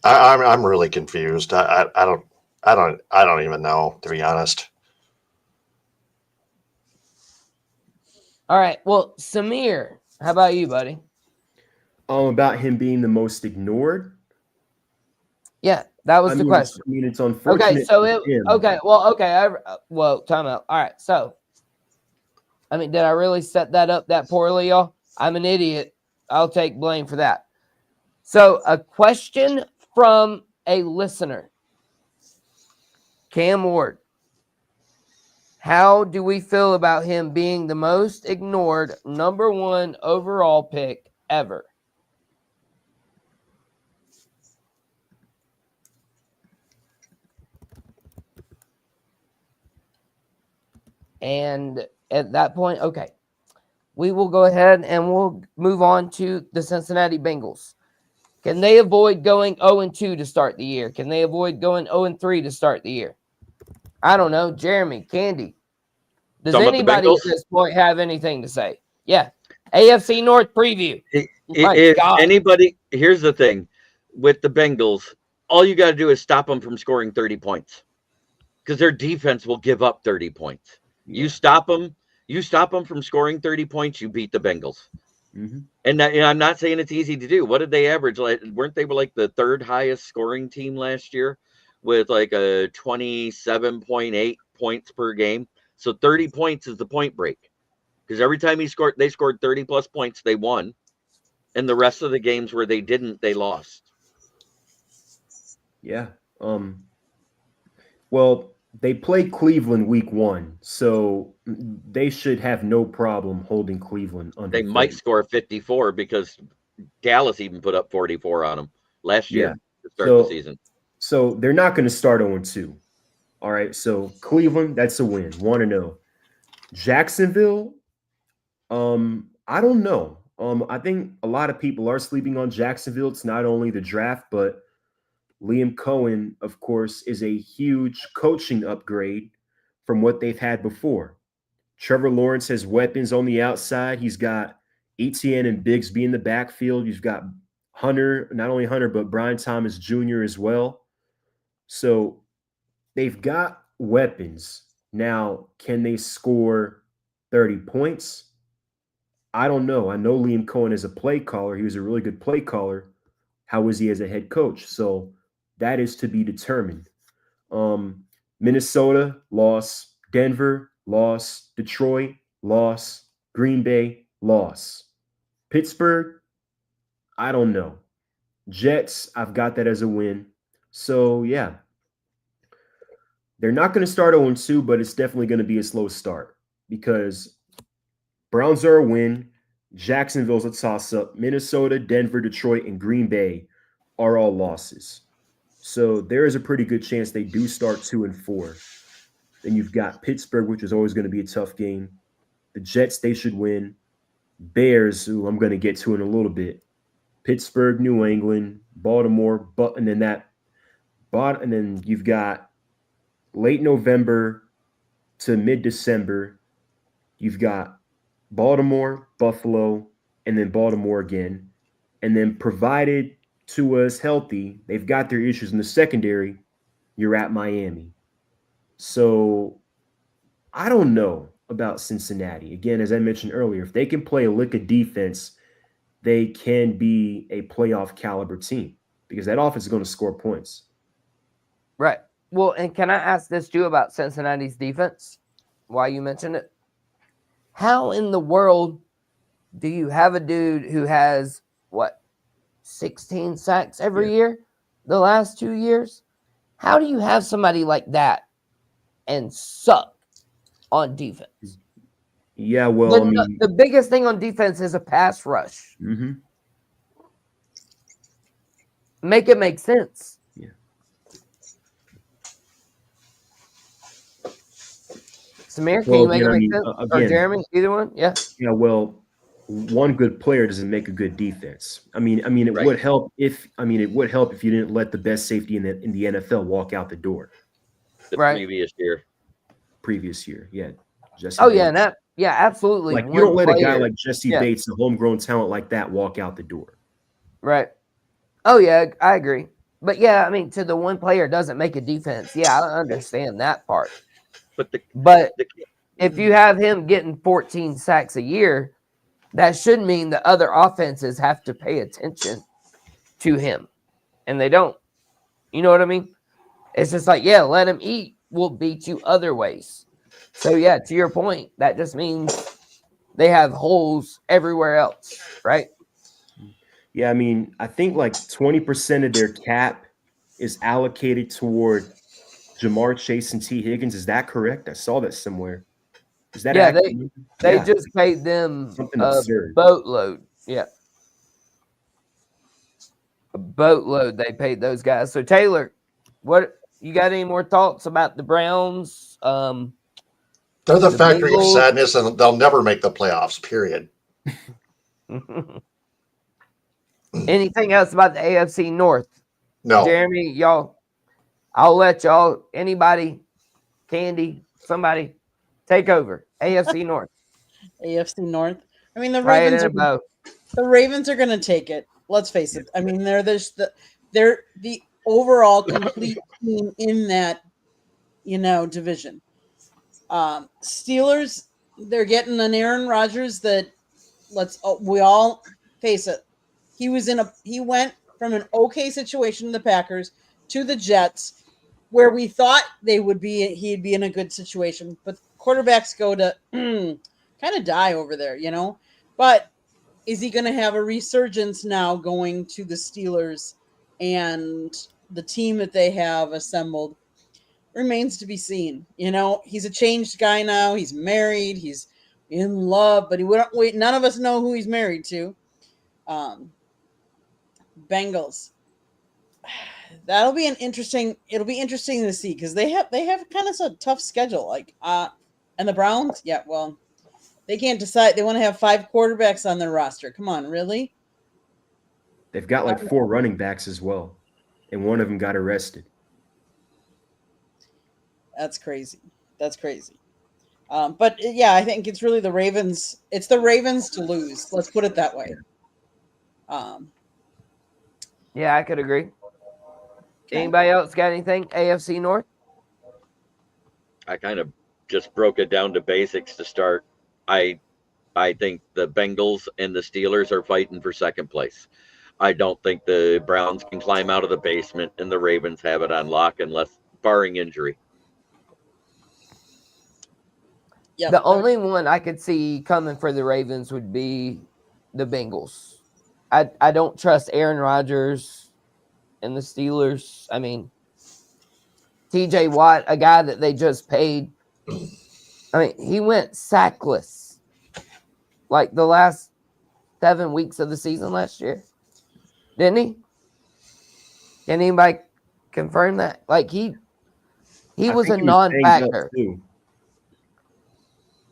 I'm really confused. I don't even know, to be honest. All right. Well, Samir, how about you, buddy? About him being the most ignored. Yeah, that was the question. I mean, it's unfortunate. Okay, so well, time out. All right, so I mean, did I really set that up that poorly, y'all? I'm an idiot. I'll take blame for that. So, a question from a listener. Cam Ward. How do we feel about him being the most ignored number 1 overall pick ever? And at that point, okay, we will go ahead and we'll move on to the Cincinnati Bengals. Can they avoid going 0-2 to start the year? Can they avoid going 0-3 to start the year? I don't know. Jeremy, Candy, does anybody at this point have anything to say? Yeah. AFC North preview. If anybody, here's the thing with the Bengals, all you got to do is stop them from scoring 30 points because their defense will give up 30 points. You stop them from scoring 30 points, you beat the Bengals. Mm-hmm. And I'm not saying it's easy to do. What did they average? Like, weren't they like the 3rd highest scoring team last year with like a 27.8 points per game? So 30 points is the point break. Because every time they scored 30 plus points, they won. And the rest of the games where they didn't, they lost. Yeah. Well, they play Cleveland week 1, so they should have no problem holding Cleveland under. They might score 54 because Dallas even put up 44 on them last year to start the season. So they're not going to start 0-2. All right. So Cleveland, that's a win. 1-0. Jacksonville, I don't know. I think a lot of people are sleeping on Jacksonville. It's not only the draft, but Liam Cohen, of course, is a huge coaching upgrade from what they've had before. Trevor Lawrence has weapons on the outside. He's got Etienne and Bigsby in the backfield. You've got Hunter, not only Hunter, but Brian Thomas Jr. as well. So they've got weapons. Now, can they score 30 points? I don't know. I know Liam Cohen is a play caller. He was a really good play caller. How is he as a head coach? So that is to be determined. Minnesota, loss. Denver, loss. Detroit, loss. Green Bay, loss. Pittsburgh, I don't know. Jets, I've got that as a win. So, yeah. They're not going to start 0-2, but it's definitely going to be a slow start because Browns are a win. Jacksonville's a toss-up. Minnesota, Denver, Detroit, and Green Bay are all losses. So there is a pretty good chance they do start 2-4. Then you've got Pittsburgh, which is always going to be a tough game. The Jets, they should win. Bears, who I'm going to get to in a little bit. Pittsburgh, New England, Baltimore, and then you've got late November to mid-December. You've got Baltimore, Buffalo, and then Baltimore again. And then provided Tua's healthy, they've got their issues in the secondary, you're at Miami. So I don't know about Cincinnati. Again, as I mentioned earlier, if they can play a lick of defense, they can be a playoff caliber team because that offense is going to score points. Right. Well, and can I ask this too about Cincinnati's defense? Why you mentioned it? How in the world do you have a dude who has what 16 sacks every year the last 2 years? How do you have somebody like that and suck on defense? Yeah, well, The biggest thing on defense is a pass rush. Mm-hmm. Make it make sense. Yeah. Samir, can you make it make sense? Or Again, Jeremy, either one? Yeah. Yeah, well, one good player doesn't make a good defense. It Right. would help if you didn't let the best safety in the NFL walk out the door. The Right. previous year. Yeah. Jesse Oh Bates. yeah, absolutely. Like you don't let a guy player. like Jesse Yeah. Bates, a homegrown talent like that, walk out the door. Right. Oh yeah, I agree. But yeah, I mean, to the one player doesn't make a defense. Yeah, I understand that part. But But if you have him getting 14 sacks a year, that should mean the other offenses have to pay attention to him. And they don't. You know what I mean? It's just like, yeah, let him eat. We'll beat you other ways. So yeah, to your point, that just means they have holes everywhere else, right? Yeah, I think like 20% of their cap is allocated toward Jamar Chase and T. Higgins. Is that correct? I saw that somewhere. Is that accurate? They just paid them something a absurd. boatload. Yeah. A boatload they paid those guys. So Taylor, what you got any more thoughts about the Browns? They're the factory Bengals. of sadness, and they'll never make the playoffs. Period. Anything else about the AFC North? No. Jeremy, y'all, I'll let y'all, anybody, Candy, somebody, take over. AFC North. AFC North. I mean, the Try it Ravens in a bow. the Ravens are going to take it. Let's face it. I mean, they're the overall complete team in that division. Steelers, they're getting an Aaron Rodgers that we all face it. He went from an okay situation in the Packers to the Jets, where we thought he'd be in a good situation, but quarterbacks go to kind of die over there, But is he going to have a resurgence now going to the Steelers and the team that they have assembled? Remains to be seen. He's a changed guy now. He's married. He's in love, but none of us know who he's married to. Bengals. It'll be interesting to see because they have kind of a tough schedule. And the Browns, yeah, well, they can't decide. They want to have 5 quarterbacks on their roster. Come on, really? They've got like 4 running backs as well, and one of them got arrested. That's crazy. But yeah, I think it's really the Ravens. It's the Ravens to lose. Let's put it that way. Yeah, I could agree. Anybody else got anything? AFC North? I kind of just broke it down to basics to start. I think the Bengals and the Steelers are fighting for second place. I don't think the Browns can climb out of the basement and the Ravens have it on lock unless barring injury. Yeah. The only one I could see coming for the Ravens would be the Bengals. I don't trust Aaron Rodgers and the Steelers. I mean, TJ Watt, a guy that they just paid. I mean, he went sackless like the last 7 weeks of the season last year. Didn't he? Can anybody confirm that? Like he was a non-factor.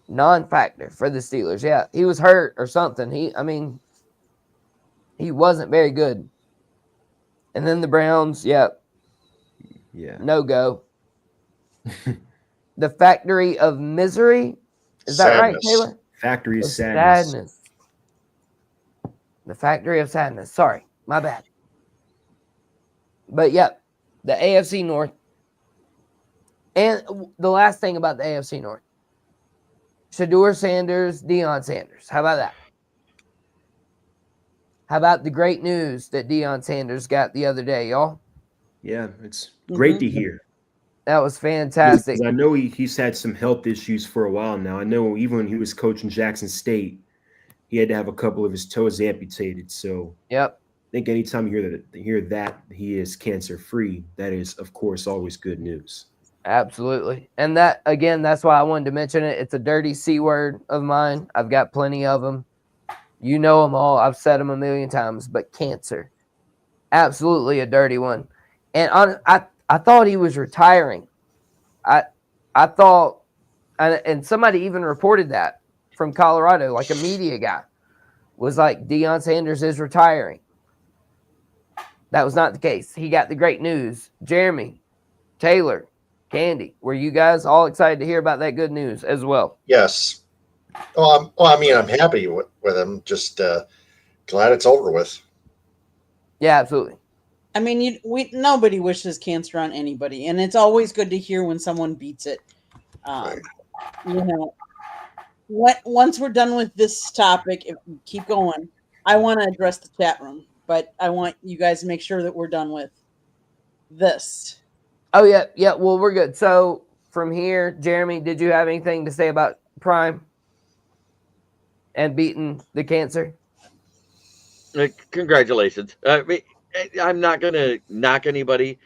Non-factor for the Steelers. Yeah, he was hurt or something. He wasn't very good. And then the Browns, yeah, no go. The factory of misery. Is that right, Taylor? Factory of sadness. The factory of sadness. Sorry, my bad. But yeah, the AFC North. And the last thing about the AFC North. Shedeur Sanders, Deion Sanders. How about that? How about the great news that Deion Sanders got the other day, y'all? Yeah, it's great to hear. That was fantastic. Because I know he's had some health issues for a while now. I know even when he was coaching Jackson State, he had to have a couple of his toes amputated. So Yep. I think anytime you hear that he is cancer free, that is, of course, always good news. Absolutely. And that, again, that's why I wanted to mention it. It's a dirty C word of mine. I've got plenty of them. You know them all. I've said them a million times, but cancer, absolutely a dirty one. And I thought he was retiring. I thought, and somebody even reported that from Colorado, like a media guy, was like, Deion Sanders is retiring. That was not the case. He got the great news. Jeremy, Taylor, Candy, were you guys all excited to hear about that good news as well? Yes. Well, I mean, I'm happy with him. Just glad it's over with. Yeah, absolutely. I mean, nobody wishes cancer on anybody, and it's always good to hear when someone beats it. You know, once we're done with this topic, if we keep going, I want to address the chat room, but I want you guys to make sure that we're done with this. Oh, yeah. Yeah. Well, we're good. So from here, Jeremy, did you have anything to say about Prime and beating the cancer? Congratulations. I mean, I'm not going to knock anybody.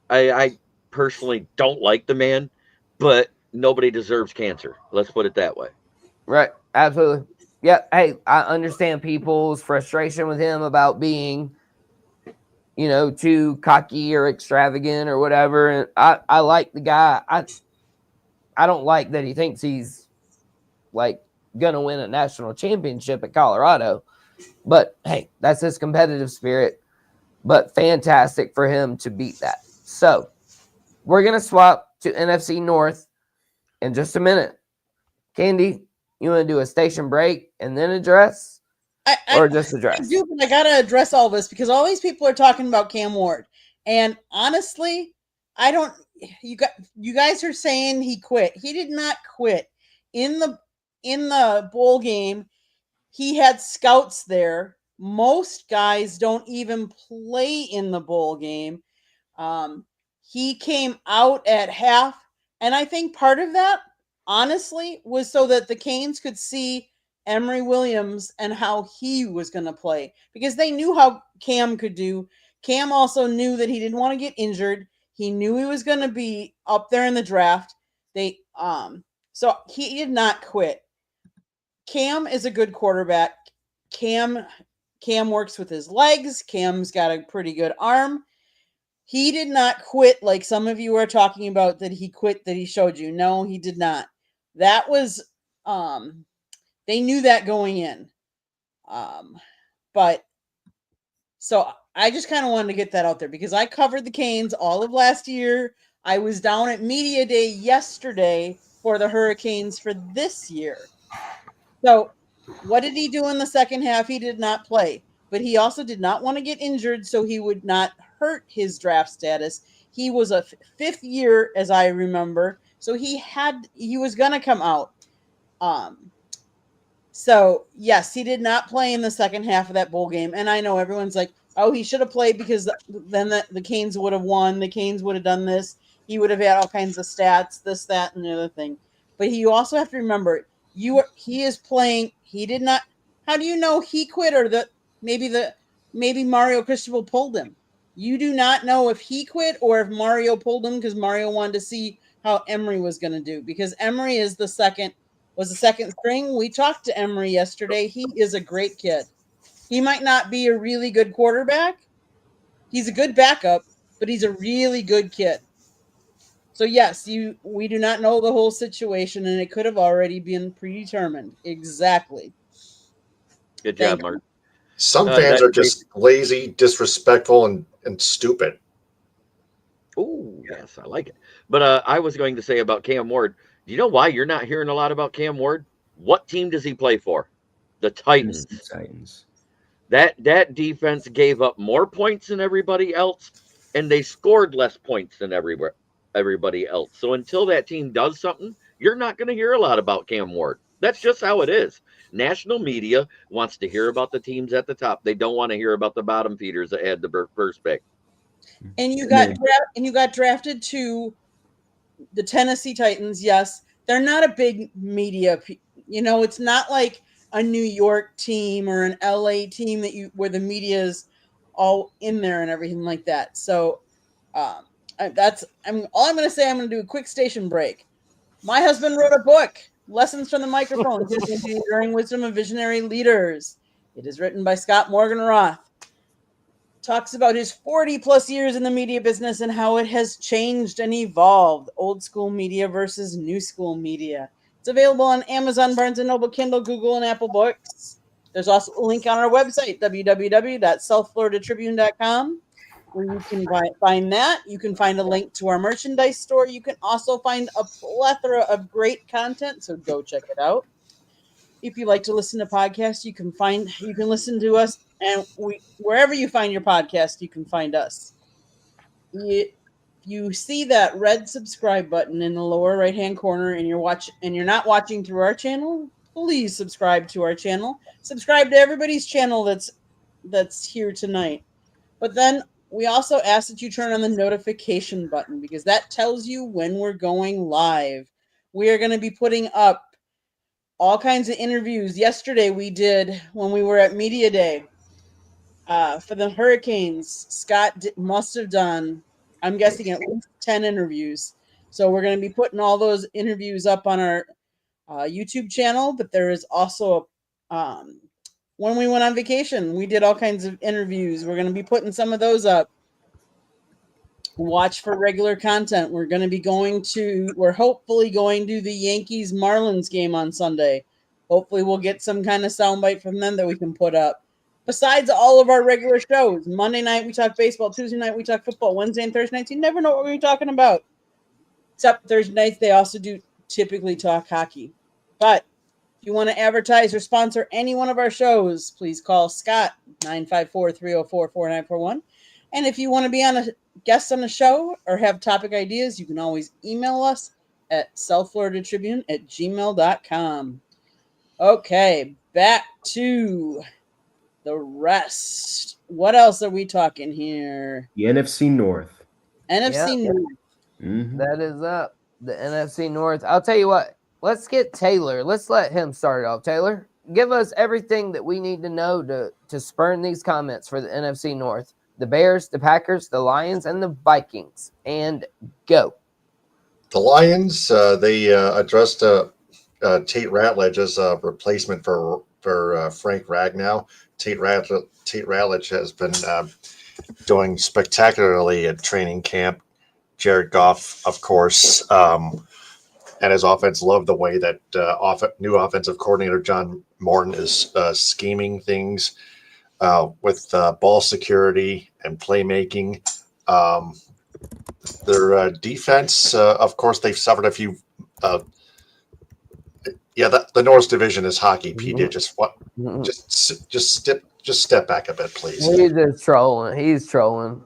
I personally don't like the man, but nobody deserves cancer. Let's put it that way. Right. Absolutely. Yeah. Hey, I understand people's frustration with him about being, too cocky or extravagant or whatever. And I like the guy. I don't like that he thinks he's like going to win a national championship at Colorado. But hey, that's his competitive spirit. But fantastic for him to beat that. So we're going to swap to NFC North in just a minute. Candy, you want to do a station break and then address? Or just address? I do, but I got to address all this because all these people are talking about Cam Ward. And honestly, you guys are saying he quit. He did not quit. In the bowl game, he had scouts there. Most guys don't even play in the bowl game. He came out at half, and I think part of that, honestly, was so that the Canes could see Emory Williams and how he was going to play because they knew how Cam could do. Cam also knew that he didn't want to get injured. He knew he was going to be up there in the draft. So he did not quit. Cam is a good quarterback. Cam works with his legs. Cam's got a pretty good arm. He did not quit like some of you are talking about that he quit, that he showed you. No, he did not. That was, they knew that going in. But so I just kind of wanted to get that out there because I covered the Canes all of last year. I was down at Media Day yesterday for the Hurricanes for this year. So what did he do in the second half? He did not play, but he also did not want to get injured so he would not hurt his draft status. He was a fifth year, as I remember, so he was going to come out. So yes, he did not play in the second half of that bowl game. And I know everyone's like, oh, he should have played because then the Canes would have won. The Canes would have done this. He would have had all kinds of stats, this, that, and the other thing. But you also have to remember, he is playing. He did not. How do you know he quit or maybe Mario Cristobal pulled him? You do not know if he quit or if Mario pulled him because Mario wanted to see how Emory was going to do because Emory was the second string. We talked to Emory yesterday. He is a great kid. He might not be a really good quarterback. He's a good backup, but he's a really good kid. So yes, we do not know the whole situation, and it could have already been predetermined. Exactly. Good job, Mark. Some fans are just lazy, disrespectful, and stupid. Oh, yes, I like it. But I was going to say about Cam Ward, do you know why you're not hearing a lot about Cam Ward? What team does he play for? The Titans. Titans. That defense gave up more points than everybody else, and they scored less points than everybody else. So until that team does something, you're not going to hear a lot about Cam Ward. That's just how it is. National media wants to hear about the teams at the top. They don't want to hear about the bottom feeders that had the first pick. And you And got drafted to the Tennessee Titans. Yes, they're not a big media. It's not like a New York team or an LA team where the media is all in there and everything like that. So all I'm going to say. I'm going to do a quick station break. My husband wrote a book, Lessons from the Microphone, Enduring Wisdom of Visionary Leaders. It is written by Scott Morgan Roth. Talks about his 40 plus years in the media business and how it has changed and evolved. Old school media versus new school media. It's available on Amazon, Barnes & Noble, Kindle, Google, and Apple Books. There's also a link on our website, www.southfloridatribune.com, where you can find that. You can find a link to our merchandise store. You can also find a plethora of great content, so go check it out. If you like to listen to podcasts, you can listen to us, and wherever you find your podcast, you can find us. You see that red subscribe button in the lower right-hand corner, and you're not watching through our channel, please subscribe to our channel. Subscribe to everybody's channel that's here tonight. But then we also ask that you turn on the notification button, because that tells you when we're going live. We are going to be putting up all kinds of interviews. Yesterday we did, when we were at Media Day, for the Hurricanes. Scott must have done, I'm guessing, at least 10 interviews. So we're going to be putting all those interviews up on our YouTube channel. But there is also when we went on vacation, we did all kinds of interviews. We're going to be putting some of those up. Watch for regular content. We're hopefully going to the Yankees Marlins game on Sunday. Hopefully we'll get some kind of soundbite from them that we can put up. Besides all of our regular shows, Monday night we talk baseball, Tuesday night we talk football, Wednesday and Thursday nights you never know what we're going to be talking about. Except Thursday nights they also do typically talk hockey. But if you want to advertise or sponsor any one of our shows, please call Scott, 954-304-4941. And if you want to be on a guest on the show or have topic ideas, you can always email us at southfloridatribune@gmail.com. Okay, back to the rest. What else are we talking here? the NFC North. NFC North. Mhm. That is up. The NFC North. I'll tell you what. Let's get Taylor. Let's let him start it off. Taylor, give us everything that we need to know to spurn these comments for the NFC North. The Bears, the Packers, the Lions, and the Vikings. And go. The Lions, they addressed Tate Ratledge as a replacement for Frank Ragnow. Tate Ratledge has been doing spectacularly at training camp. Jared Goff, of course, and his offense loved the way that new offensive coordinator John Morton is scheming things with ball security and playmaking. Their defense, of course, they've suffered a few. The North Division is hockey. PJ, just step back a bit, please. He's just trolling. He's trolling.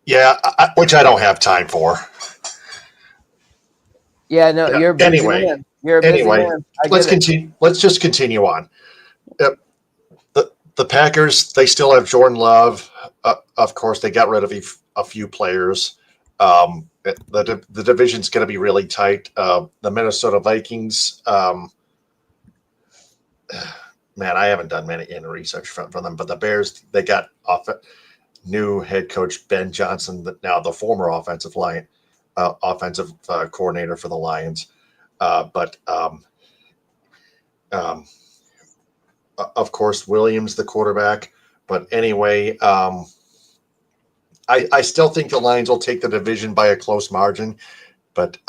Yeah, which I don't have time for. Yeah, no, you're a busy anyway. man. You're a busy man. Let's continue. Let's just continue on. The Packers, they still have Jordan Love. Of course, they got rid of a few players. The division's going to be really tight. The Minnesota Vikings, man, I haven't done any research from them, but the Bears, they got new head coach Ben Johnson, now the former offensive coordinator for the Lions. Of course, Williams, the quarterback. But anyway, I still think the Lions will take the division by a close margin, but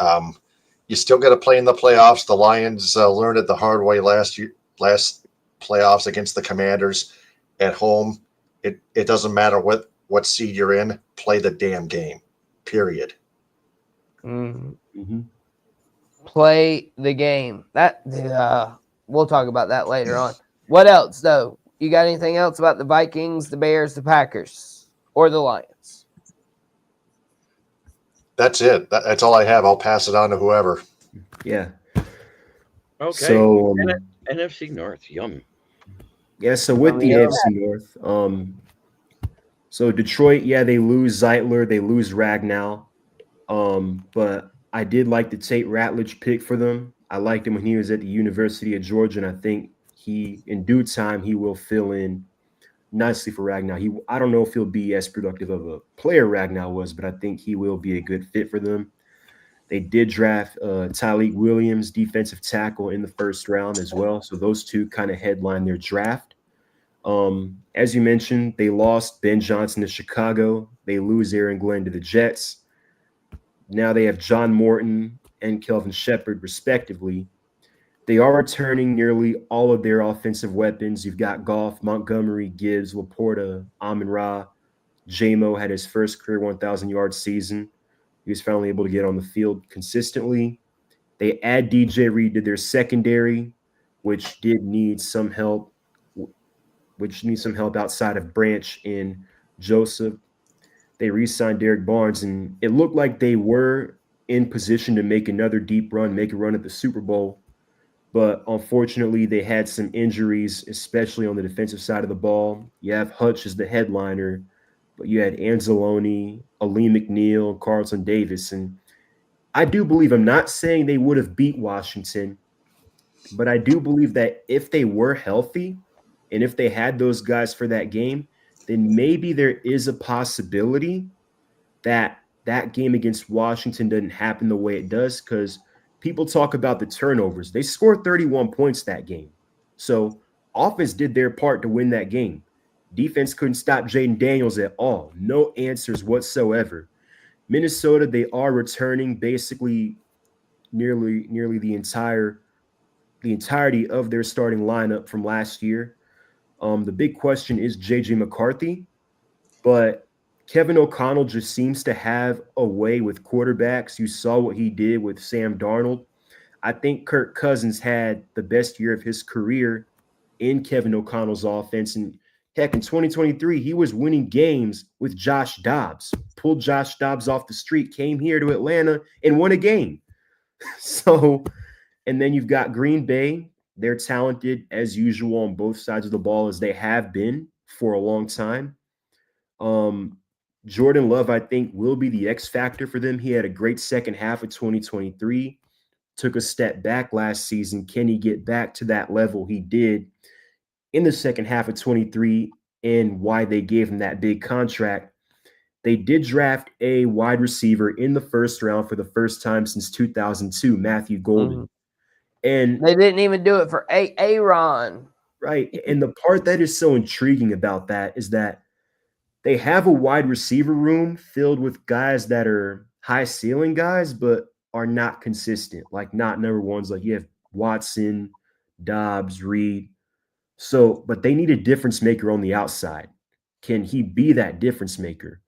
you still got to play in the playoffs. The Lions learned it the hard way last playoffs against the Commanders at home. It doesn't matter what seed you're in, play the damn game, period. Mm-hmm. Play the game. That we'll talk about that later on. What else, though? You got anything else about the Vikings, the Bears, the Packers, or the Lions? That's it. That's all I have. I'll pass it on to whoever. Yeah. Okay. So NFC North, yum. yeah, so with the Yeah. AFC North, so Detroit, yeah, they lose Zeitler, they lose Ragnow. But I did like the Tate Ratledge pick for them. I liked him when he was at the University of Georgia, and I think he, in due time, he will fill in nicely for Ragnow. I don't know if he'll be as productive of a player Ragnow was, but I think he will be a good fit for them. They did draft Tyleek Williams, defensive tackle, in the first round as well. So those two kind of headline their draft. As you mentioned, they lost Ben Johnson to Chicago. They lose Aaron Glenn to the Jets. Now they have John Morton and Kelvin Shepard, respectively. They are returning nearly all of their offensive weapons. You've got Goff, Montgomery, Gibbs, Laporta, Amon-Ra. J-Mo had his first career 1,000-yard season. He was finally able to get on the field consistently. They add DJ Reed to their secondary, which did need some help, outside of Branch and Joseph. They re-signed Derek Barnes, and it looked like they were in position to make another deep run, make a run at the Super Bowl. But unfortunately, they had some injuries, especially on the defensive side of the ball. You have Hutch as the headliner, but you had Anzalone, Ali McNeil, Carlton Davis. And I do believe, I'm not saying they would have beat Washington, but I do believe that if they were healthy and if they had those guys for that game, then maybe there is a possibility that that game against Washington doesn't happen the way it does, because people talk about the turnovers. They scored 31 points that game. So offense did their part to win that game. Defense couldn't stop Jaden Daniels at all. No answers whatsoever. Minnesota, they are returning basically nearly the entirety of their starting lineup from last year. The big question is JJ McCarthy, but Kevin O'Connell just seems to have a way with quarterbacks. You saw what he did with Sam Darnold. I think Kirk Cousins had the best year of his career in Kevin O'Connell's offense. And heck, in 2023, he was winning games with Josh Dobbs. Pulled Josh Dobbs off the street, came here to Atlanta, and won a game. So, and then you've got Green Bay. They're talented as usual on both sides of the ball, as they have been for a long time. Jordan Love, I think, will be the X factor for them. He had a great second half of 2023, took a step back last season. Can he get back to that level he did in the second half of 23, and why they gave him that big contract? They did draft a wide receiver in the first round for the first time since 2002, Matthew Golden. Mhm. And They didn't even do it for Aaron. right. And the part that is so intriguing about that is that they have a wide receiver room filled with guys that are high ceiling guys, but are not consistent, like not number ones. Like you have Watson, Dobbs, Reed. So, but they need a difference maker on the outside. Can he be that difference maker?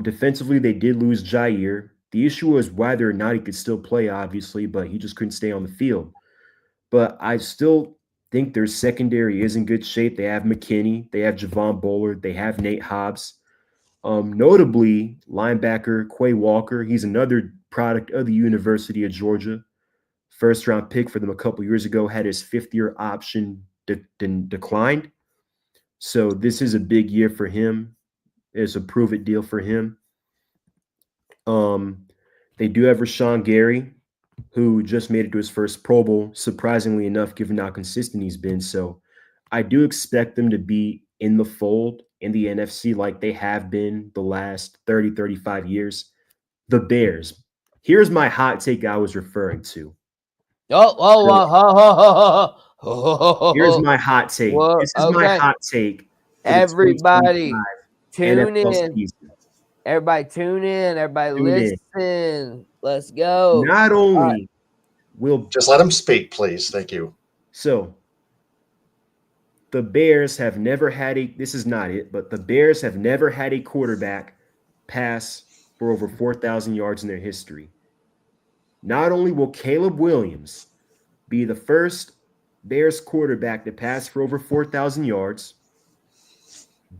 Defensively, they did lose Jair. The issue was whether or not he could still play, obviously, but he just couldn't stay on the field. But I still think their secondary is in good shape. They have McKinney, they have Javon Bullard, they have Nate Hobbs. Notably, linebacker Quay Walker, he's another product of the University of Georgia. First round pick for them a couple years ago, had his fifth-year option declined. So this is a big year for him. It's a prove-it deal for him. They do have Rashawn Gary, who just made it to his first Pro Bowl, surprisingly enough, given how consistent he's been. So I do expect them to be in the fold in the NFC like they have been the last 30, 35 years. The Bears. Here's my hot take I was referring to. Here's my hot take. Whoa, This is my hot take. Everybody, tune NFL in. season. Everybody, tune in. Everybody, Tune in. listen. Let's go. Not only will Just let him speak, please. Thank you. so the Bears have never had this is not it, but the Bears have never had a quarterback pass for over 4,000 yards in their history. Not only will Caleb Williams be the first Bears quarterback to pass for over 4,000 yards,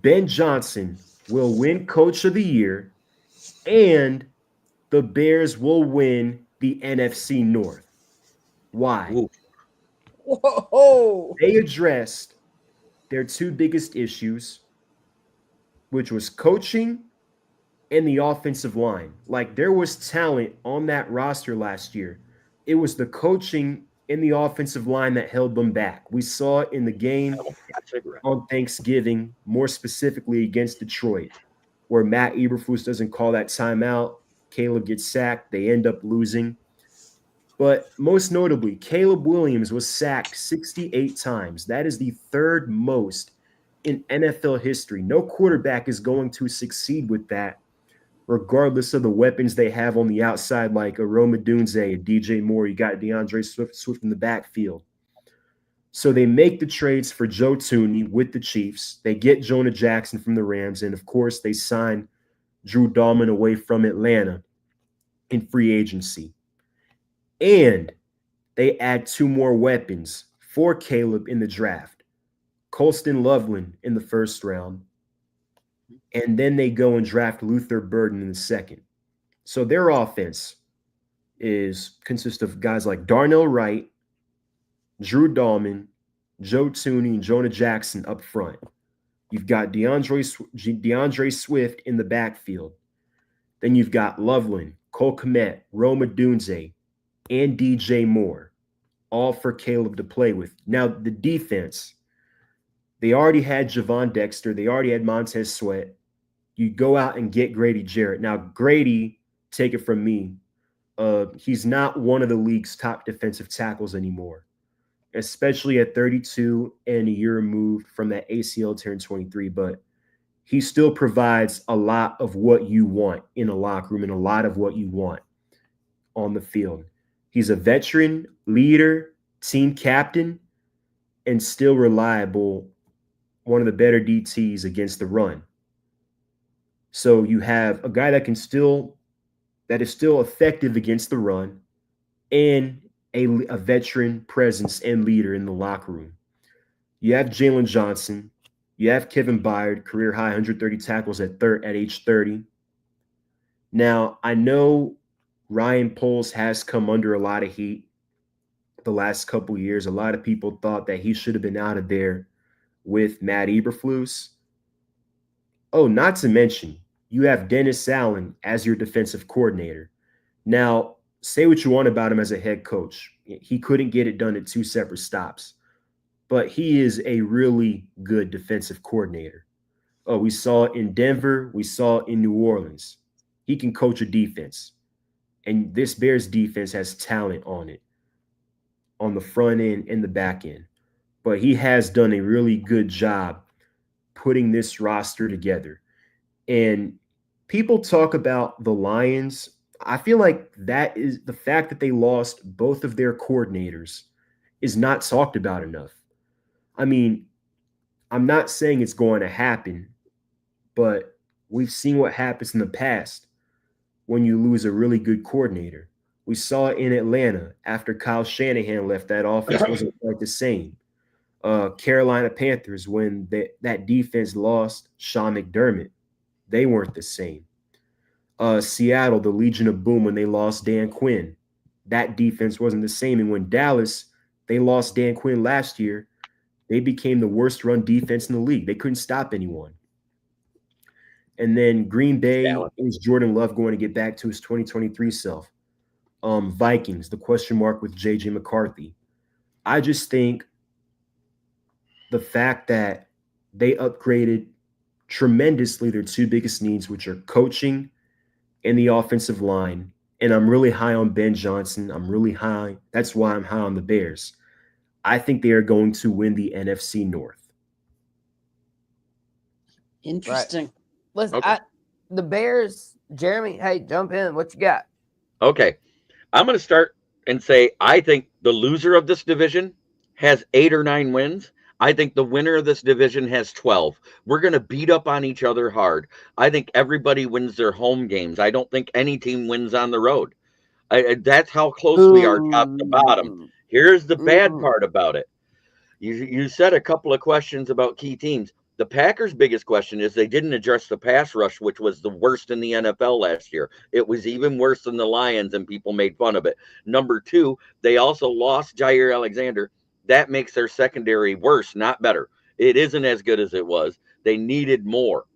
Ben Johnson will win Coach of the Year, and the Bears will win the NFC North. Why? Ooh. Whoa. They addressed their two biggest issues, which was coaching and the offensive line. Like, there was talent on that roster last year. It was the coaching and the offensive line that held them back. We saw it in the game on Thanksgiving, more specifically against Detroit, where Matt Eberflus doesn't call that timeout. Caleb gets sacked. They end up losing. But most notably, Caleb Williams was sacked 68 times. That is the third most in NFL history. No quarterback is going to succeed with that, regardless of the weapons they have on the outside, like a Rome Odunze, a DJ Moore. You got DeAndre Swift in the backfield. So they make the trades for Joe Thuney with the Chiefs. They get Jonah Jackson from the Rams. And, of course, they sign Drew Dahlman away from Atlanta in free agency. And they add two more weapons for Caleb in the draft. Colston Loveland in the first round. And then they go and draft Luther Burden in the second. So their offense consists of guys like Darnell Wright, Drew Dahlman, Joe Thuney, and Jonah Jackson up front. You've got DeAndre Swift in the backfield. Then you've got Loveland, Cole Kmet, Rome Odunze, and DJ Moore, all for Caleb to play with. Now, the defense, they already had Javon Dexter. They already had Montez Sweat. You go out and get Grady Jarrett. Now, Grady, take it from me, he's not one of the league's top defensive tackles anymore, especially at 32 and a year removed from that ACL tear in 23. But he still provides a lot of what you want in a locker room and a lot of what you want on the field. He's a veteran, leader, team captain, and still reliable, one of the better DTs against the run. So you have a guy that is still effective against the run and a veteran presence and leader in the locker room. You have Jalen Johnson. You have Kevin Byard, career high 130 tackles at age 30. Now, I know Ryan Poles has come under a lot of heat the last couple of years. A lot of people thought that he should have been out of there with Matt Eberflus. Oh, not to mention, you have Dennis Allen as your defensive coordinator. Now, say what you want about him as a head coach. He couldn't get it done at two separate stops, but he is a really good defensive coordinator. Oh, we saw it in Denver. We saw it in New Orleans. He can coach a defense. And this Bears defense has talent on it, on the front end and the back end. But he has done a really good job putting this roster together. And people talk about the Lions. I feel like that is the fact that they lost both of their coordinators is not talked about enough. I mean, I'm not saying it's going to happen, but we've seen what happens in the past when you lose a really good coordinator. We saw it in Atlanta after Kyle Shanahan left. That offense wasn't quite the same. Carolina Panthers, when that defense lost Sean McDermott, they weren't the same. Seattle, the Legion of Boom, when they lost Dan Quinn, that defense wasn't the same. And when Dallas, they lost Dan Quinn last year, they became the worst run defense in the league. They couldn't stop anyone. And then Green Bay, is Jordan Love going to get back to his 2023 self? Vikings, the question mark with J.J. McCarthy. I just think the fact that they upgraded tremendously their two biggest needs, which are coaching and the offensive line. And I'm really high on Ben Johnson. I'm really high. That's why I'm high on the Bears. I think they are going to win the NFC North. Interesting. Right. Listen, Okay. The Bears, Jeremy, hey, jump in. What you got? Okay. I'm going to start and say I think the loser of this division has 8 or 9 wins. I think the winner of this division has 12. We're going to beat up on each other hard. I think everybody wins their home games. I don't think any team wins on the road. That's how close we are top to bottom. Here's the bad part about it. You said a couple of questions about key teams. The Packers' biggest question is they didn't address the pass rush, which was the worst in the NFL last year. It was even worse than the Lions, and people made fun of it. Number two, they also lost Jair Alexander. That makes their secondary worse, not better. It isn't as good as it was. They needed more.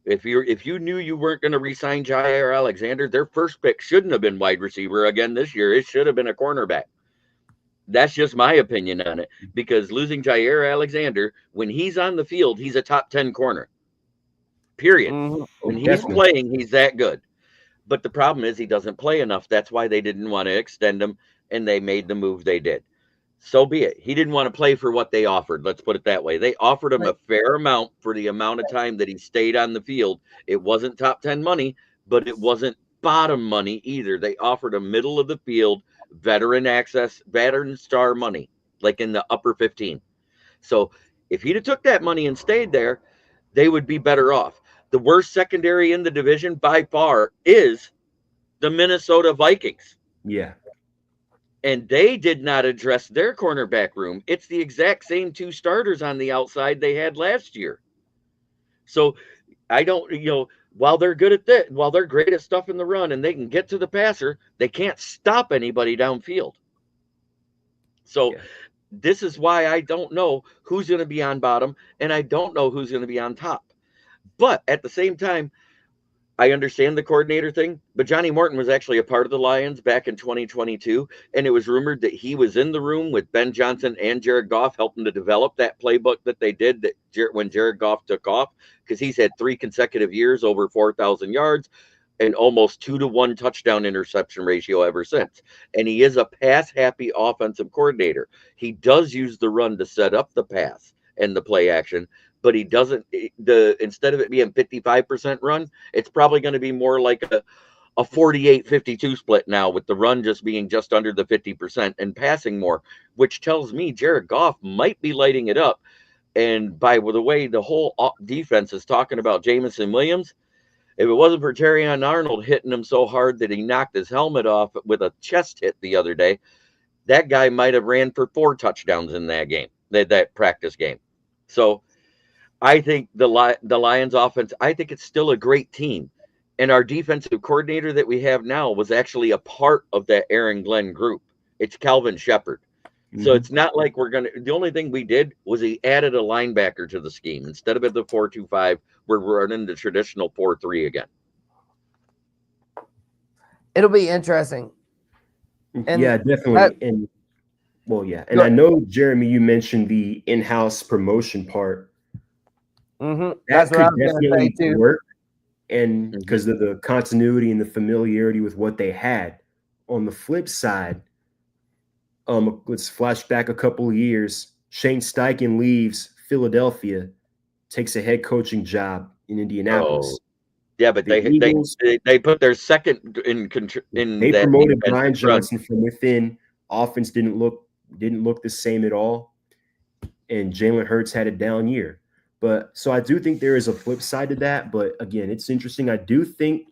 If you knew you weren't going to re-sign Jair Alexander, their first pick shouldn't have been wide receiver again this year. It should have been a cornerback. That's just my opinion on it, because losing Jair Alexander, when he's on the field, he's a top 10 corner. Period. When he's playing, he's that good. But the problem is he doesn't play enough. That's why they didn't want to extend him, and they made the move they did. So be it. He didn't want to play for what they offered. Let's put it that way. They offered him a fair amount for the amount of time that he stayed on the field. It wasn't top 10 money, but it wasn't bottom money either. They offered a middle of the field veteran access, veteran star money, like in the upper 15. So if he'd have took that money and stayed there, they would be better off. The worst secondary in the division by far is the Minnesota Vikings. Yeah. And they did not address their cornerback room. It's the exact same two starters on the outside they had last year. So I don't, while they're good at that, while they're great at stuffing the run and they can get to the passer, they can't stop anybody downfield. So this is why I don't know who's going to be on bottom, and I don't know who's going to be on top. But at the same time, I understand the coordinator thing, but Johnny Morton was actually a part of the Lions back in 2022, and it was rumored that he was in the room with Ben Johnson and Jared Goff helping to develop that playbook that they did when Jared Goff took off, because he's had 3 consecutive years over 4,000 yards and almost 2-to-1 touchdown interception ratio ever since. And he is a pass-happy offensive coordinator. He does use the run to set up the pass and the play action, but he doesn't, instead of it being 55% run, it's probably going to be more like a 48-52 split now, with the run just being just under the 50% and passing more, which tells me Jared Goff might be lighting it up. And by the way, the whole defense is talking about Jameson Williams. If it wasn't for Terrion Arnold hitting him so hard that he knocked his helmet off with a chest hit the other day, that guy might have ran for 4 touchdowns in that game, that practice game. So I think the Lions offense, I think it's still a great team. And our defensive coordinator that we have now was actually a part of that Aaron Glenn group. It's Calvin Shepard. So it's not like the only thing we did was he added a linebacker to the scheme. Instead of the 4-2-5, we're running the traditional 4-3 again. It'll be interesting. And yeah, definitely. And I know, Jeremy, you mentioned the in-house promotion part. That's what I was going to say too. Work, and because of the continuity and the familiarity with what they had. On the flip side, let's flash back a couple of years. Shane Steichen leaves Philadelphia, takes a head coaching job in Indianapolis. Yeah, but they put their second in. They promoted Brian Johnson from within. Offense didn't look the same at all, and Jalen Hurts had a down year. But so I do think there is a flip side to that. But again, it's interesting. I do think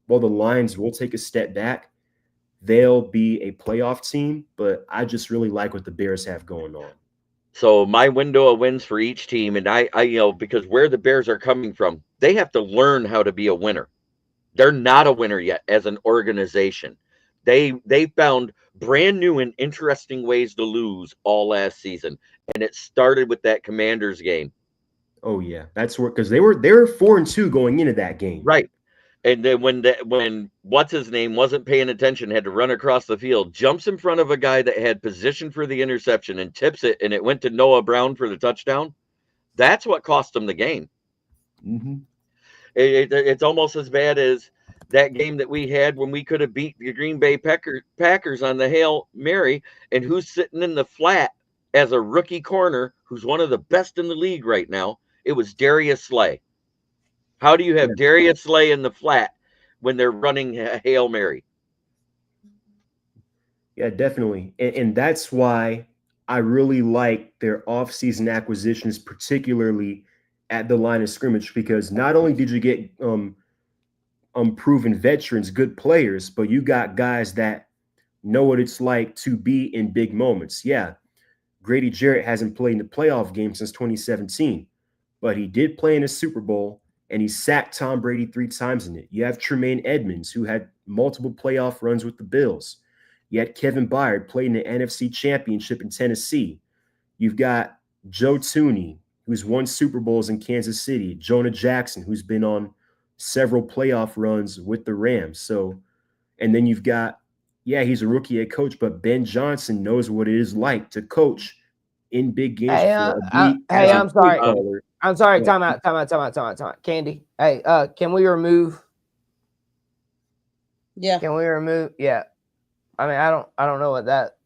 while the Lions will take a step back, they'll be a playoff team. But I just really like what the Bears have going on. So my window of wins for each team, and I because where the Bears are coming from, they have to learn how to be a winner. They're not a winner yet as an organization. They found brand new and interesting ways to lose all last season, and it started with that Commanders game. Oh yeah, that's where, because they were 4-2 going into that game, right? And then when what's his name wasn't paying attention, had to run across the field, jumps in front of a guy that had position for the interception and tips it, and it went to Noah Brown for the touchdown. That's what cost them the game. It's almost as bad as that game that we had when we could have beat the Green Bay Packers on the Hail Mary, and who's sitting in the flat as a rookie corner who's one of the best in the league right now. It was Darius Slay. How do you have Darius Slay in the flat when they're running a Hail Mary? Yeah, definitely. And that's why I really like their offseason acquisitions, particularly at the line of scrimmage, because not only did you get proven veterans, good players, but you got guys that know what it's like to be in big moments. Yeah, Grady Jarrett hasn't played in the playoff game since 2017. but he did play in a Super Bowl, and he sacked Tom Brady 3 times in it. You have Tremaine Edmonds, who had multiple playoff runs with the Bills. You had Kevin Byard, played in the NFC Championship in Tennessee. You've got Joe Thuney, who's won Super Bowls in Kansas City. Jonah Jackson, who's been on several playoff runs with the Rams. So, and then you've got, yeah, he's a rookie head coach, but Ben Johnson knows what it is like to coach in big games. I'm sorry. I'm sorry. Yeah. Time out. Candy. Hey, can we remove? Yeah. Can we remove? Yeah. I mean, I don't know what that.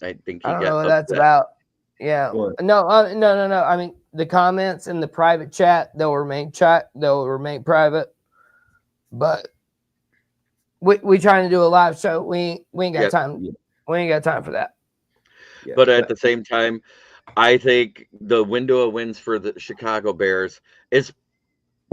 I think I don't know what that's about. Yeah. What? No. I mean, the comments in the private chat, they'll remain private. But we trying to do a live show. We ain't got time. We ain't got time for that. Yeah. But at the same time, I think the window of wins for the Chicago Bears is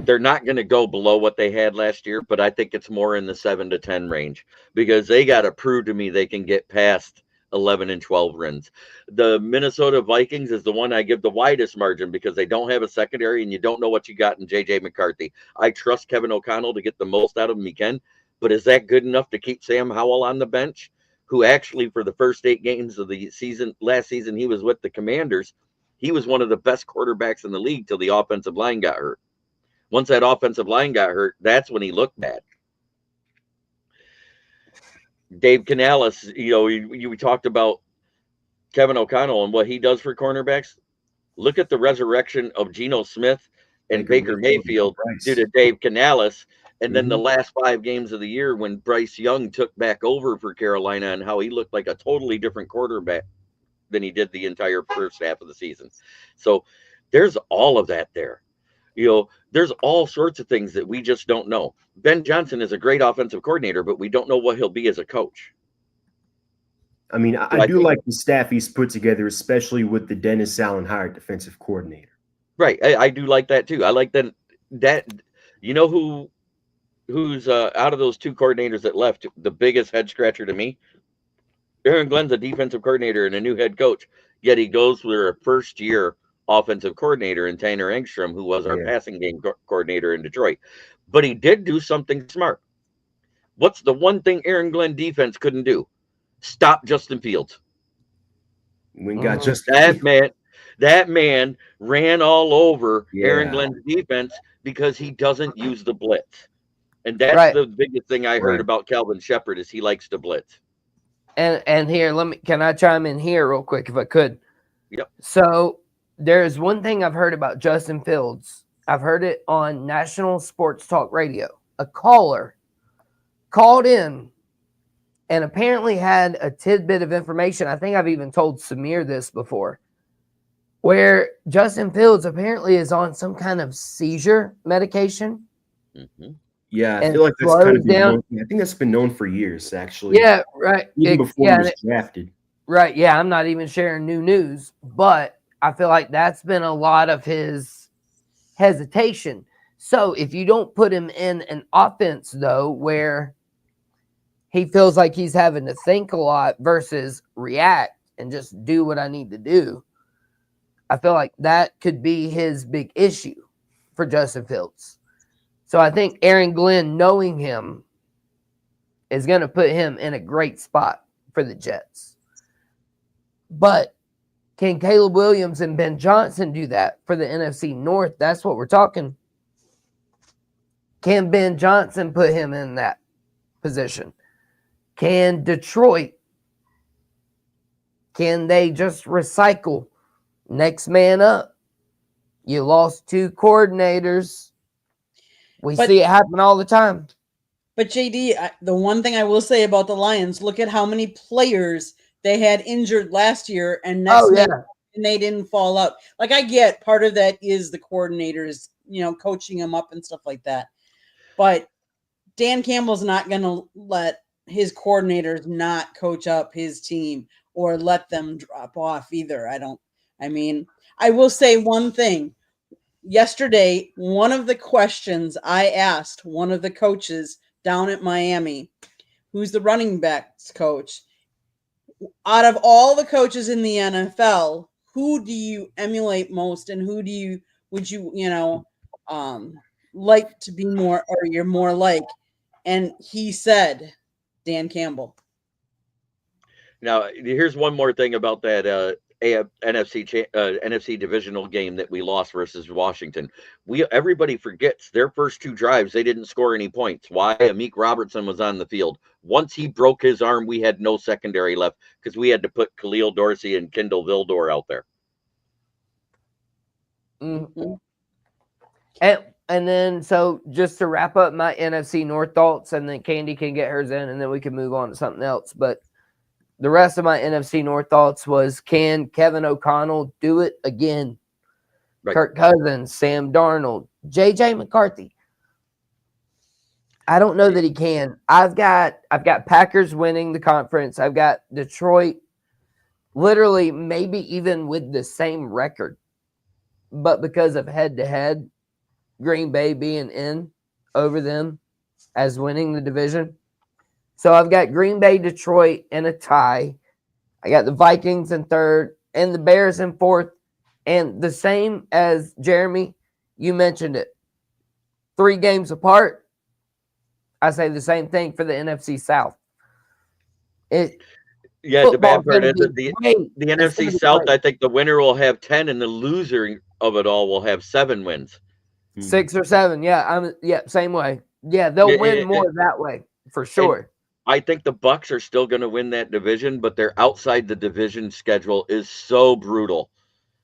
they're not going to go below what they had last year, but I think it's more in the 7 to 10 range because they got to prove to me they can get past 11 and 12 wins. The Minnesota Vikings is the one I give the widest margin because they don't have a secondary and you don't know what you got in JJ McCarthy. I trust Kevin O'Connell to get the most out of him he can, but is that good enough to keep Sam Howell on the bench, who actually for the first 8 games of the season, last season he was with the Commanders, he was one of the best quarterbacks in the league till the offensive line got hurt. Once that offensive line got hurt, that's when he looked bad. Dave Canales, we talked about Kevin O'Connell and what he does for cornerbacks. Look at the resurrection of Geno Smith and Baker Mayfield due to Dave Canales. And then the last 5 games of the year when Bryce Young took back over for Carolina and how he looked like a totally different quarterback than he did the entire first half of the season. So there's all of that there. There's all sorts of things that we just don't know. Ben Johnson is a great offensive coordinator, but we don't know what he'll be as a coach. I mean, I do like the staff he's put together, especially with the Dennis Allen hired defensive coordinator. Right. I do like that too. I like that who's out of those 2 coordinators that left, the biggest head scratcher to me? Aaron Glenn's a defensive coordinator and a new head coach, yet he goes for a first-year offensive coordinator in Tanner Engstrom, who was our passing game coordinator in Detroit. But he did do something smart. What's the one thing Aaron Glenn defense couldn't do? Stop Justin Fields. We got that man ran all over Aaron Glenn's defense because he doesn't use the blitz. And that's the biggest thing I heard about Calvin Shepard is he likes to blitz. And here, can I chime in here real quick if I could? Yep. So there's one thing I've heard about Justin Fields. I've heard it on National Sports Talk Radio. A caller called in and apparently had a tidbit of information. I think I've even told Samir this before, where Justin Fields apparently is on some kind of seizure medication. Mm-hmm. Yeah, I feel like that's kind of known. I think that's been known for years, actually. Yeah, right. Even before he was drafted. Right, yeah, I'm not even sharing new news, but I feel like that's been a lot of his hesitation. So if you don't put him in an offense, though, where he feels like he's having to think a lot versus react and just do what I need to do, I feel like that could be his big issue for Justin Fields. So I think Aaron Glenn, knowing him, is going to put him in a great spot for the Jets. But can Caleb Williams and Ben Johnson do that for the NFC North? That's what we're talking. Can Ben Johnson put him in that position? Can Detroit? Can they just recycle? Next man up. You lost 2 coordinators. We see it happen all the time. But JD, the one thing I will say about the Lions, look at how many players they had injured last year and and they didn't fall out. Like, I get part of that is the coordinators, coaching them up and stuff like that. But Dan Campbell's not going to let his coordinators not coach up his team or let them drop off either. I will say one thing. Yesterday, one of the questions I asked one of the coaches down at Miami, who's the running backs coach, out of all the coaches in the NFL, who do you emulate most, and who would you like to be more, or you're more like? And he said, Dan Campbell. Now, here's one more thing about that NFC divisional game that we lost versus Washington. Everybody forgets their first 2 drives, they didn't score any points. Why? Amik Robertson was on the field. Once he broke his arm, we had no secondary left because we had to put Khalil Dorsey and Kendall Vildor out there. Mm-hmm. And then, so just to wrap up my NFC North thoughts, and then Candy can get hers in, and then we can move on to something else. But the rest of my NFC North thoughts was, can Kevin O'Connell do it again? Right. Kirk Cousins, Sam Darnold, J.J. McCarthy. I don't know that he can. I've got Packers winning the conference. I've got Detroit literally maybe even with the same record. But because of head-to-head, Green Bay being in over them as winning the division. So I've got Green Bay, Detroit in a tie. I got the Vikings in third and the Bears in fourth. And the same as Jeremy, you mentioned it. 3 games apart. I say the same thing for the NFC South. The bad part is that the NFC South, I think the winner will have 10 and the loser of it all will have 7 wins. 6 or 7. Same way. Yeah, they'll win more that way for sure. I think the Bucs are still going to win that division, but their outside the division schedule is so brutal.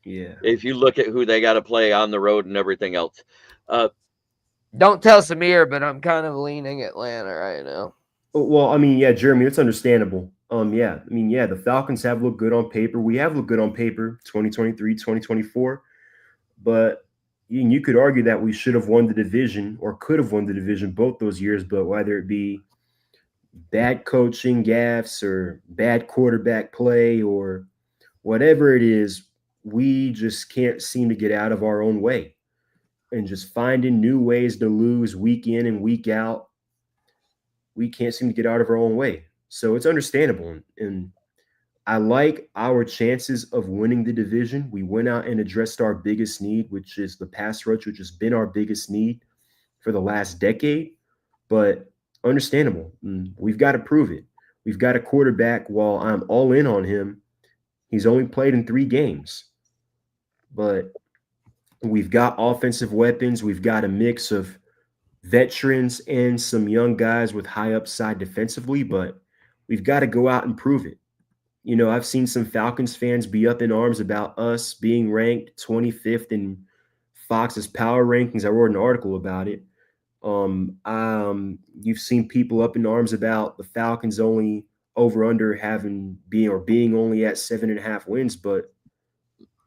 Yeah. If you look at who they got to play on the road and everything else. Don't tell Samir, but I'm kind of leaning Atlanta right now. Well, I mean, Jeremy, it's understandable. The Falcons have looked good on paper. We have looked good on paper, 2023, 2024. But you could argue that we should have won the division or could have won the division both those years, but whether it be bad coaching gaffes or bad quarterback play or whatever it is, we just can't seem to get out of our own way and just finding new ways to lose week in and week out. We can't seem to get out of our own way. So it's understandable. And I like our chances of winning the division. We went out and addressed our biggest need, which is the pass rush, which has been our biggest need for the last decade. But understandable. We've got to prove it. We've got a quarterback, while I'm all in on him, he's only played in 3 games. But we've got offensive weapons. We've got a mix of veterans and some young guys with high upside defensively, but we've got to go out and prove it. I've seen some Falcons fans be up in arms about us being ranked 25th in Fox's power rankings. I wrote an article about it. You've seen people up in arms about the Falcons only over under being only at 7.5 wins, but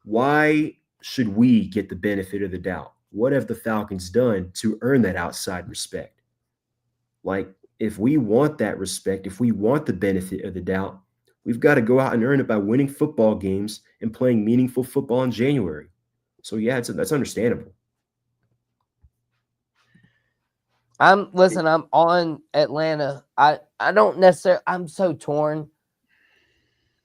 why should we get the benefit of the doubt? What have the Falcons done to earn that outside respect? Like, if we want that respect, if we want the benefit of the doubt, we've got to go out and earn it by winning football games and playing meaningful football in January. So that's understandable. I'm on Atlanta. I don't necessarily. I'm so torn.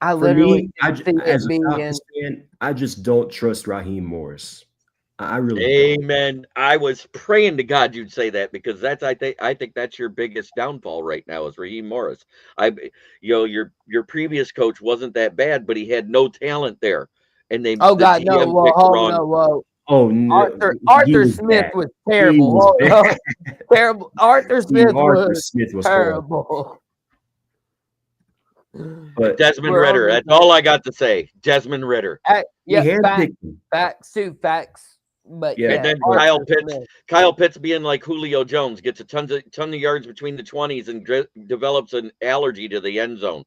I literally as a Falcons fan, I just don't trust Raheem Morris. I really Amen. Don't. I was praying to God you'd say that, because I think that's your biggest downfall right now is Raheem Morris. Your previous coach wasn't that bad, but he had no talent there, and they whoa, no. Oh no! Arthur Smith was terrible. Terrible. Arthur Smith was terrible. But Desmond Ridder. That's all I got to say. Desmond Ridder. Facts. But and then Kyle Pitts being like Julio Jones, gets a ton of yards between the 20s and develops an allergy to the end zone.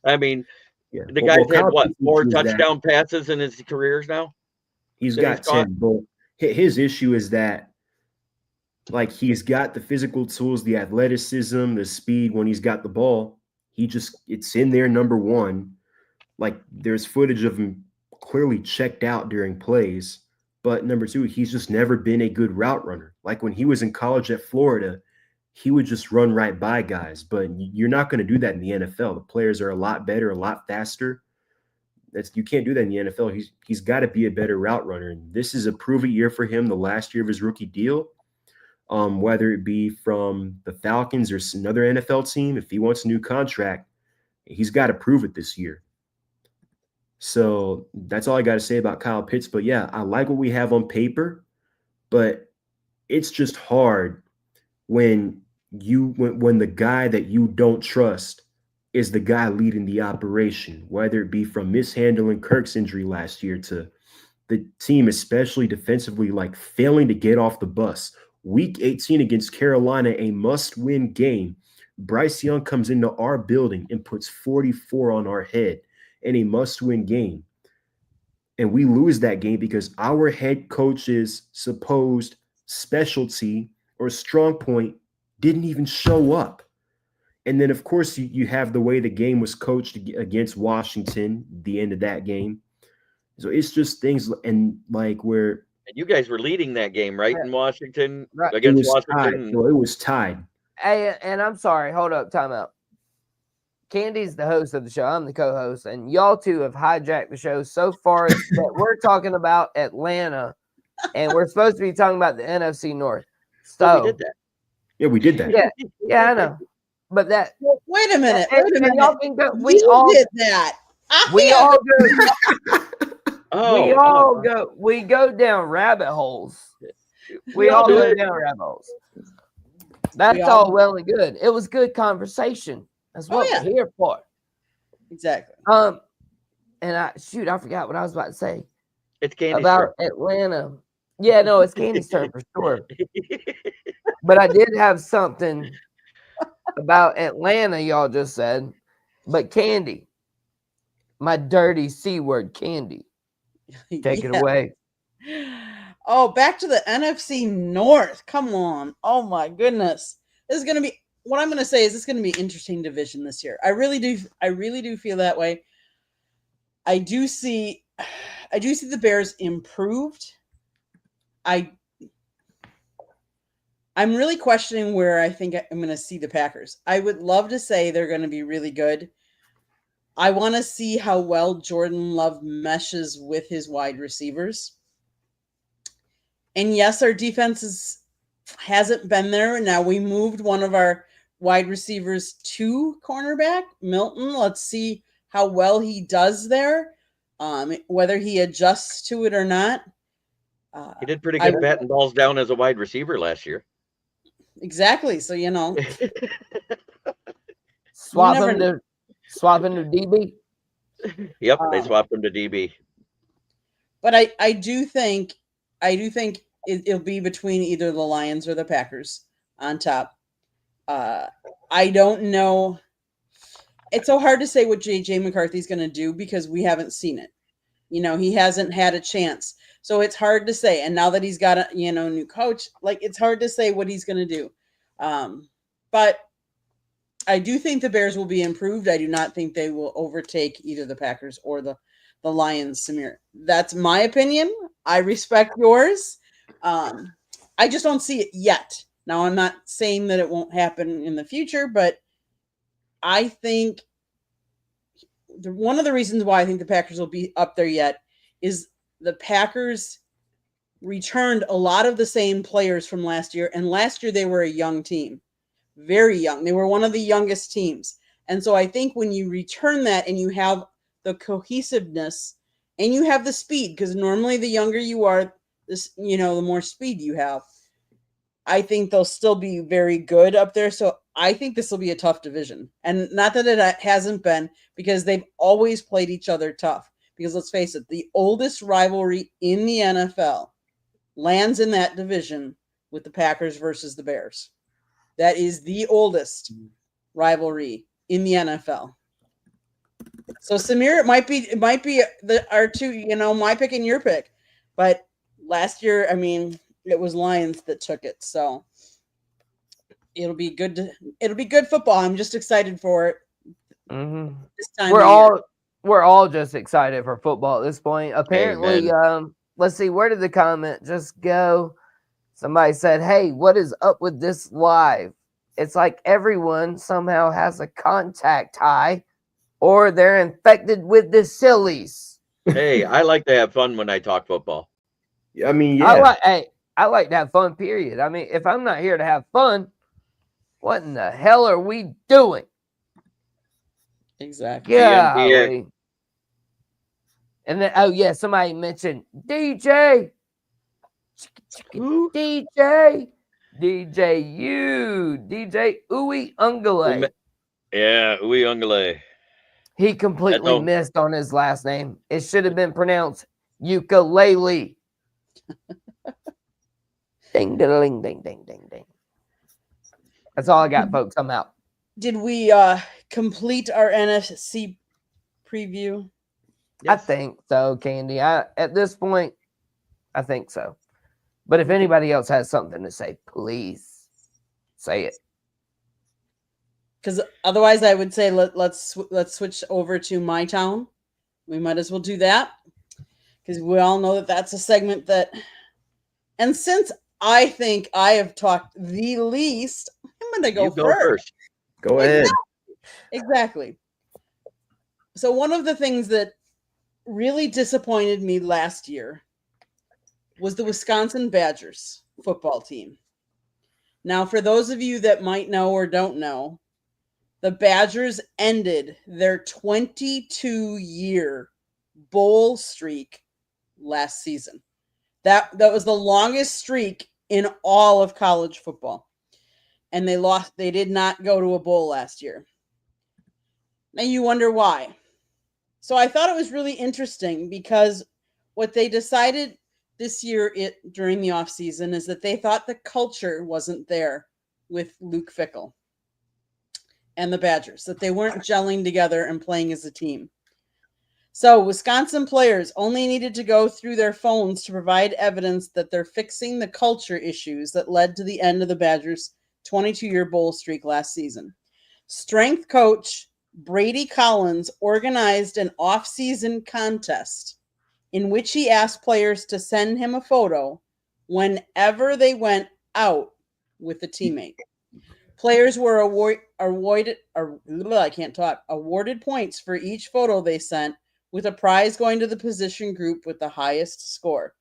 I mean, the guy's had 4 touchdown passes in his careers now. He's got 10. But his issue is that, like, he's got the physical tools, the athleticism, the speed when he's got the ball. It's in there, number one. Like, there's footage of him clearly checked out during plays. But number two, he's just never been a good route runner. Like, when he was in college at Florida, he would just run right by guys. But you're not going to do that in the NFL. The players are a lot better, a lot faster. You can't do that in the NFL. He's got to be a better route runner. And this is a prove-it year for him. The last year of his rookie deal, whether it be from the Falcons or another NFL team, if he wants a new contract, he's got to prove it this year. So that's all I got to say about Kyle Pitts. But yeah, I like what we have on paper, but it's just hard when the guy that you don't trust is the guy leading the operation, whether it be from mishandling Kirk's injury last year to the team, especially defensively, like failing to get off the bus. Week 18 against Carolina, a must-win game. Bryce Young comes into our building and puts 44 on our head in a must-win game. And we lose that game because our head coach's supposed specialty or strong point didn't even show up. And then, of course, you have the way the game was coached against Washington, the end of that game. So it's just things and like where – And you guys were leading that game, right, in Washington? Right. Against Washington? It was tied. Hey, and I'm sorry. Hold up. Time out. Candy's the host of the show. I'm the co-host. And y'all two have hijacked the show so far that we're talking about Atlanta. And we're supposed to be talking about the NFC North. So we did that. Yeah, we did that. Yeah, I know. But that. Well, wait a minute. Y'all can go. We all did that. We all go. Oh, We go down rabbit holes. We all go down rabbit holes. That's all well and good. It was good conversation. That's what we're here for. Exactly. And I forgot what I was about to say. It's Candy's about turn. Atlanta. Yeah, no, it's Candy's turn for sure. But I did have something about Atlanta, y'all just said. But Candy, my dirty C word, Candy. Take it away. Oh, back to the NFC North. Come on. Oh my goodness. This is going to be what I'm going to say is it's going to be an interesting division this year. I really do feel that way. I do see the Bears improved. I'm really questioning where I think I'm going to see the Packers. I would love to say they're going to be really good. I want to see how well Jordan Love meshes with his wide receivers. And yes, our defense hasn't been there. Now we moved one of our wide receivers to cornerback, Milton. Let's see how well he does there, whether he adjusts to it or not. He did pretty good batting balls down as a wide receiver last year. Exactly. So, swap him to DB. Yep, they swapped him to DB. But I do think it'll be between either the Lions or the Packers on top. I don't know. It's so hard to say what J.J. McCarthy's going to do because we haven't seen it. He hasn't had a chance. So it's hard to say. And now that he's got a new coach, it's hard to say what he's going to do. But I do think the Bears will be improved. I do not think they will overtake either the Packers or the Lions, Samir. That's my opinion. I respect yours. I just don't see it yet. Now, I'm not saying that it won't happen in the future, but I think one of the reasons why I think the Packers will be up there yet is the Packers returned a lot of the same players from last year. And last year they were a young team, very young. They were one of the youngest teams. And so I think when you return that and you have the cohesiveness and you have the speed, because normally the younger you are, the more speed you have, I think they'll still be very good up there. So I think this will be a tough division. And not that it hasn't been, because they've always played each other tough. Because let's face it, the oldest rivalry in the NFL lands in that division with the Packers versus the Bears. That is the oldest rivalry in the NFL. So Samir, it might be our two, my pick and your pick. But last year, it was Lions that took it. So it'll be good football. I'm just excited for it. Mm-hmm. This time we're all just excited for football at this point. Apparently, let's see, where did the comment just go? Somebody said, "Hey, what is up with this live? It's like everyone somehow has a contact high." or they're infected with the sillies. Hey, I like to have fun when I talk football. I mean, yeah. I like to have fun, period. I mean, if I'm not here to have fun, what in the hell are we doing? Exactly. Golly. And then, oh yeah, somebody mentioned DJ. Who? DJ Uwe Ungale. Yeah, Uwe Ungale. He completely all. missed on his last name. It should have been pronounced ukulele. Ding, ding, ding, ding, ding, ding. That's all I got, folks. I'm out. Did we complete our NFC preview? I think so, Candy. At this point, I think so. But if anybody else has something to say, please say it. Because otherwise, I would say let's switch over to My Town. We might as well do that because we all know that that's a segment that. And since I think I have talked the least, I'm going to go first. Go ahead. Exactly. So one of the things that really disappointed me last year was the Wisconsin Badgers football team. Now, for those of you that might know or don't know, the Badgers ended their 22-year bowl streak last season. That was the longest streak in all of college football. And they did not go to a bowl last year. Now you wonder why. So I thought it was really interesting because what they decided this year during the offseason is that they thought the culture wasn't there with Luke Fickell and the Badgers, that they weren't gelling together and playing as a team. So Wisconsin players only needed to go through their phones to provide evidence that they're fixing the culture issues that led to the end of the Badgers' 22-year bowl streak last season. Strength coach Brady Collins organized an off-season contest in which he asked players to send him a photo whenever they went out with a teammate. Players were awarded points for each photo they sent, with a prize going to the position group with the highest score.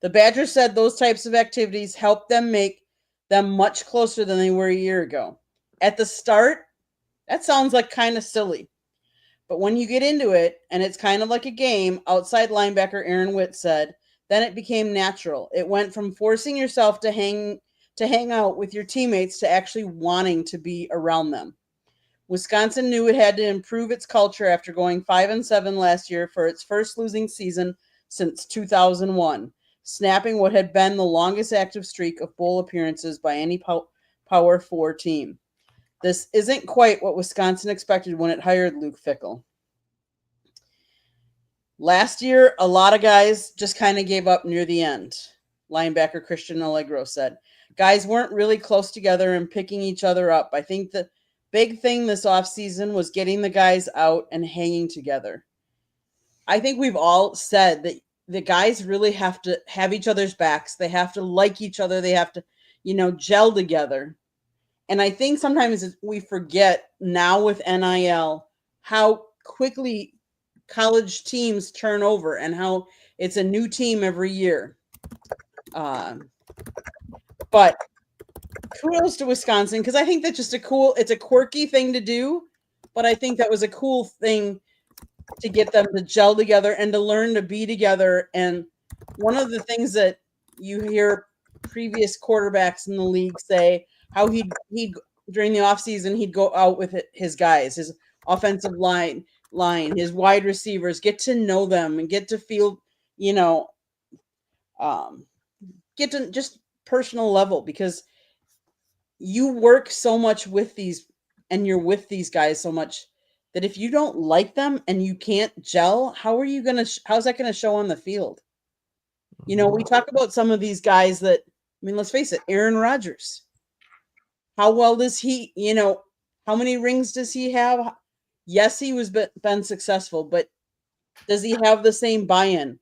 The Badgers said those types of activities helped them make them much closer than they were a year ago. At the start, that sounds like kind of silly. But when you get into it, and it's kind of like a game, outside linebacker Aaron Witt said, then it became natural. It went from forcing yourself to hang out with your teammates to actually wanting to be around them. Wisconsin knew it had to improve its culture after going 5-7 last year for its first losing season since 2001, snapping what had been the longest active streak of bowl appearances by any Power 4 team. This isn't quite what Wisconsin expected when it hired Luke Fickell. Last year, a lot of guys just kind of gave up near the end, linebacker Christian Allegro said. Guys weren't really close together and picking each other up. I think the big thing this offseason was getting the guys out and hanging together. I think we've all said that the guys really have to have each other's backs. They have to like each other. They have to, gel together. And I think sometimes we forget now with NIL how quickly college teams turn over and how it's a new team every year. But kudos to Wisconsin, because I think that's just it's a quirky thing to do, but I think that was a cool thing to get them to gel together and to learn to be together. And one of the things that you hear previous quarterbacks in the league say, how he'd during the offseason, he'd go out with his guys, his offensive line, his wide receivers, get to know them and get to feel, get to just personal level, because you work so much with these and you're with these guys so much that if you don't like them and you can't gel, how's that going to show on the field? We talk about some of these guys that, let's face it, Aaron Rodgers. How well does he, how many rings does he have? Yes, he was been successful, but does he have the same buy-in?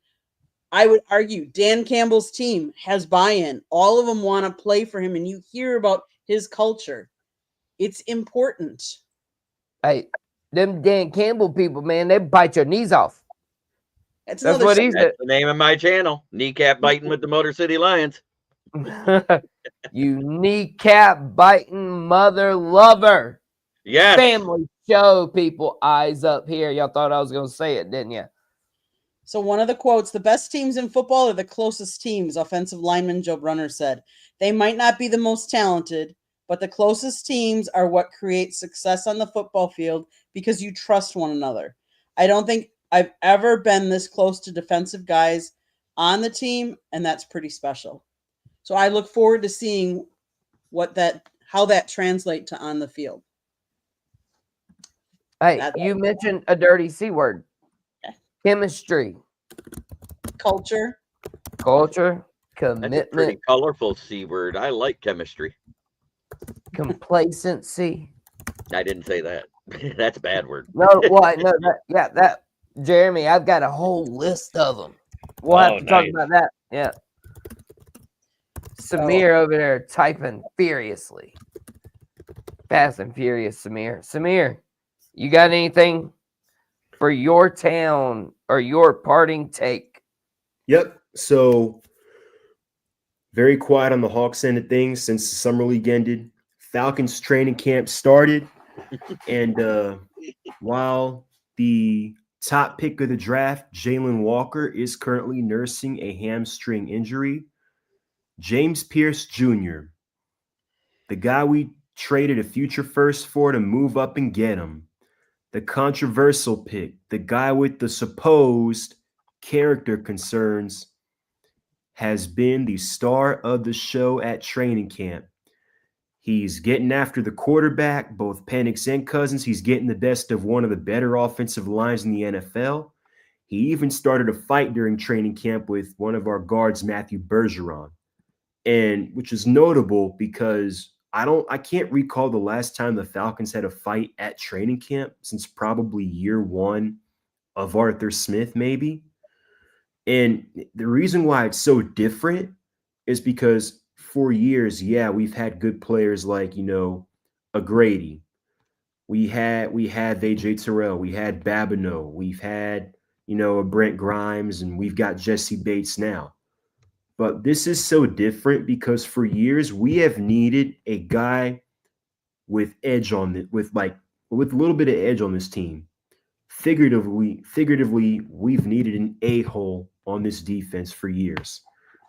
I would argue Dan Campbell's team has buy-in. All of them want to play for him, and you hear about his culture. It's important. Hey, Them Dan Campbell people, man, they bite your knees off. It's That's another what show. he said. That's the name of my channel. Kneecap biting with the Motor City Lions. You kneecap biting mother lover. Yes. Family show, people. Eyes up here. Y'all thought I was going to say it, didn't you? So one of the quotes, the best teams in football are the closest teams, offensive lineman Joe Brunner said. They might not be the most talented, but the closest teams are what creates success on the football field because you trust one another. I don't think I've ever been this close to defensive guys on the team, and that's pretty special. So I look forward to seeing how that translates to on the field. Hey, That's you mentioned a dirty C word. Okay. Chemistry, Culture. culture, That's a pretty commitment, colorful C word. I like chemistry. complacency. I didn't say that. That's a bad word. No, what? No, that Jeremy, I've got a whole list of them. We'll have Oh, to talk nice. about that. Yeah. Samir over there typing furiously. Fast and furious, Samir. Samir, you got anything for your town or your parting take? Yep. So very quiet on the Hawks end of things since the summer league ended. Falcons training camp started. And while the top pick of the draft, Jalen Walker, is currently nursing a hamstring injury, James Pierce Jr., the guy we traded a future first for to move up and get him, the controversial pick, the guy with the supposed character concerns, has been the star of the show at training camp. He's getting after the quarterback, both Penix and Cousins. He's getting the best of one of the better offensive lines in the NFL. He even started a fight during training camp with one of our guards, Matthew Bergeron, and which is notable because I can't recall the last time the Falcons had a fight at training camp since probably year one of Arthur Smith, maybe. And the reason why it's so different is because for years, yeah, we've had good players like, a Grady. We had AJ Terrell. We had Babineau. We've had, a Brent Grimes, and we've got Jesse Bates now. But this is so different because for years we have needed a guy with edge on it, with a little bit of edge on this team. Figuratively, we've needed an a-hole on this defense for years.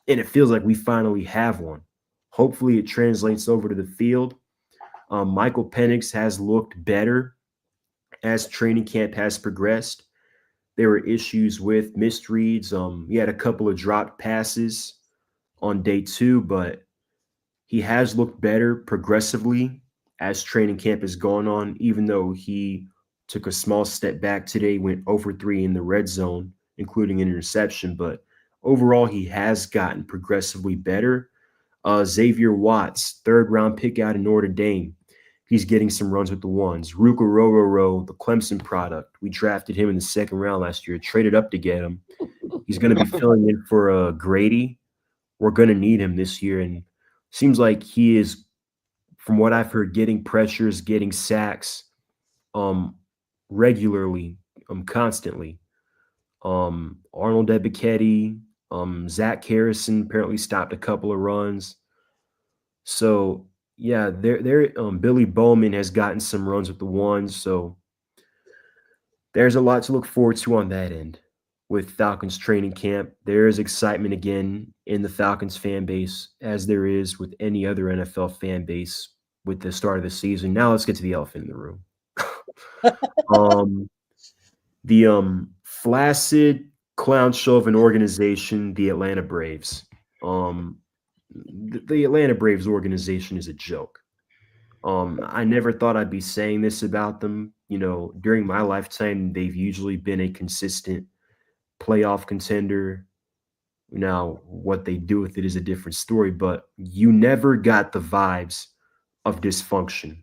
And it feels like we finally have one. Hopefully it translates over to the field. Michael Penix has looked better as training camp has progressed. There were issues with misreads. He had a couple of dropped passes on day 2, but he has looked better progressively as training camp has gone on, even though he took a small step back today, went over 3 in the red zone, including an interception. But overall, he has gotten progressively better. Xavier Watts, 3rd-round pick out of Notre Dame. He's getting some runs with the ones. Ruka Rororo, the Clemson product. We drafted him in the 2nd round last year, traded up to get him. He's going to be filling in for Grady. We're going to need him this year. And seems like he is, from what I've heard, getting pressures, getting sacks regularly, constantly. Arnold Ebiketie, Zach Harrison apparently stopped a couple of runs. So, yeah, Billy Bowman has gotten some runs with the ones. So there's a lot to look forward to on that end with Falcons training camp. There is excitement again in the Falcons fan base, as there is with any other NFL fan base with the start of the season. Now let's get to the elephant in the room. The flaccid clown show of an organization, the Atlanta Braves. The Atlanta Braves organization is a joke. I never thought I'd be saying this about them. During my lifetime, they've usually been a consistent playoff contender. Now, what they do with it is a different story, but you never got the vibes of dysfunction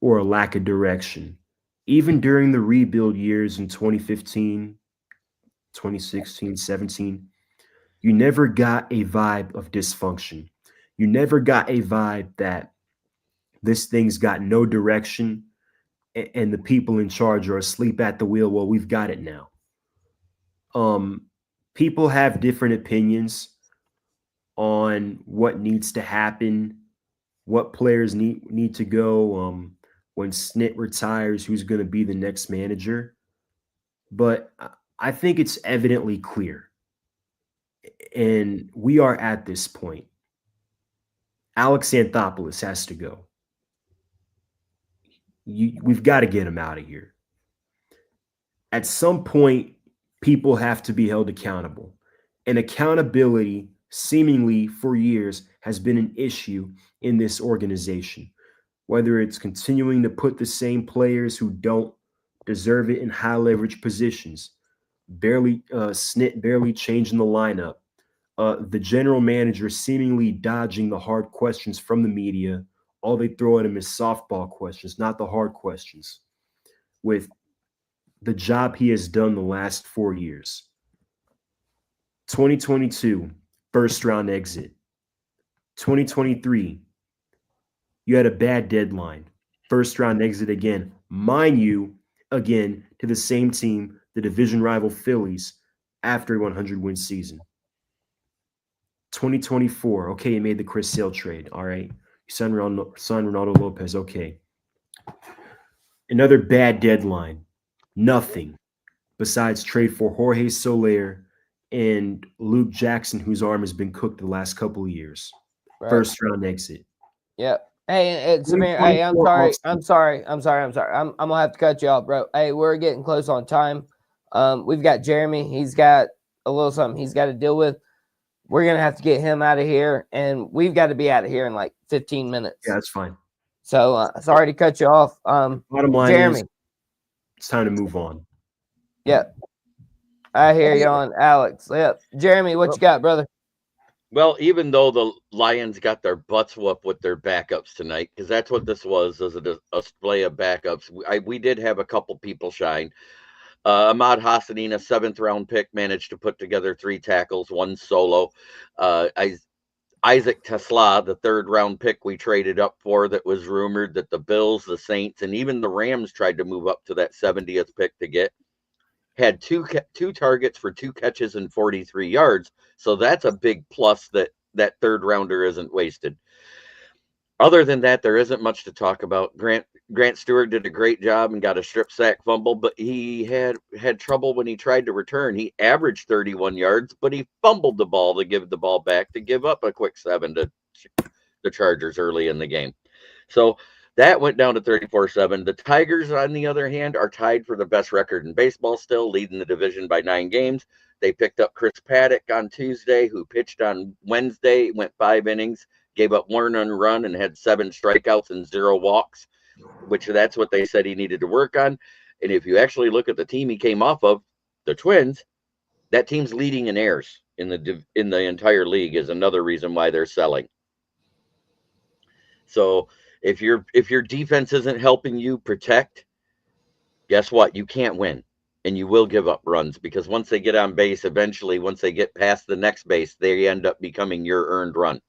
or a lack of direction. Even during the rebuild years in 2015, 2016, 17, you never got a vibe of dysfunction. You never got a vibe that this thing's got no direction and the people in charge are asleep at the wheel. Well, we've got it now. People have different opinions on what needs to happen, what players need to go. When Snit retires, who's going to be the next manager? But I think it's evidently clear, and we are at this point. Alex Anthopoulos has to go. We've got to get him out of here. At some point, people have to be held accountable. And accountability, seemingly for years, has been an issue in this organization. Whether it's continuing to put the same players who don't deserve it in high leverage positions, Snit barely changing the lineup, the general manager seemingly dodging the hard questions from the media. All they throw at him is softball questions, not the hard questions. With the job he has done the last 4 years. 2022, first round exit. 2023, you had a bad deadline. First round exit again. Mind you, again, to the same team, the division rival Phillies, after a 100-win season. 2024, okay, you made the Chris Sale trade. All right. You signed Ronaldo Lopez. Okay. Another bad deadline. Nothing besides trade for Jorge Soler and Luke Jackson, whose arm has been cooked the last couple of years. Right. First round exit. Yep. Hey, Samir, hey, I'm sorry. I'm gonna have to cut you off, bro. Hey, we're getting close on time. We've got Jeremy. He's got a little something he's got to deal with. We're gonna have to get him out of here, and we've got to be out of here in like 15 minutes. Yeah, that's fine. So sorry to cut you off. Bottom line, Jeremy, it's time to move on. Yep. I hear you on Alex. Yep. Jeremy, what you got, brother? Well, even though the Lions got their butts whooped with their backups tonight, because that's what this was a display of backups. We did have a couple people shine. Ahmad Hassanin, a 7th-round pick, managed to put together 3 tackles, 1 solo. Isaac Tesla, the 3rd-round pick we traded up for, that was rumored that the Bills, the Saints, and even the Rams tried to move up to that 70th pick to get, had two targets for 2 catches and 43 yards. So that's a big plus that 3rd-rounder isn't wasted. Other than that, there isn't much to talk about. Grant Stewart did a great job and got a strip sack fumble, but he had trouble when he tried to return. He averaged 31 yards, but he fumbled the ball to give the ball back to give up a quick 7 to the Chargers early in the game. So that went down to 34-7. The Tigers, on the other hand, are tied for the best record in baseball still, leading the division by 9 games. They picked up Chris Paddock on Tuesday, who pitched on Wednesday, went 5 innings, gave up 1 earned run, and had 7 strikeouts and 0 walks, which that's what they said he needed to work on. And if you actually look at the team he came off of, the Twins, that team's leading in errors in the entire league, is another reason why they're selling. So if your defense isn't helping you protect, guess what? You can't win, and you will give up runs, because once they get on base, eventually, once they get past the next base, they end up becoming your earned run.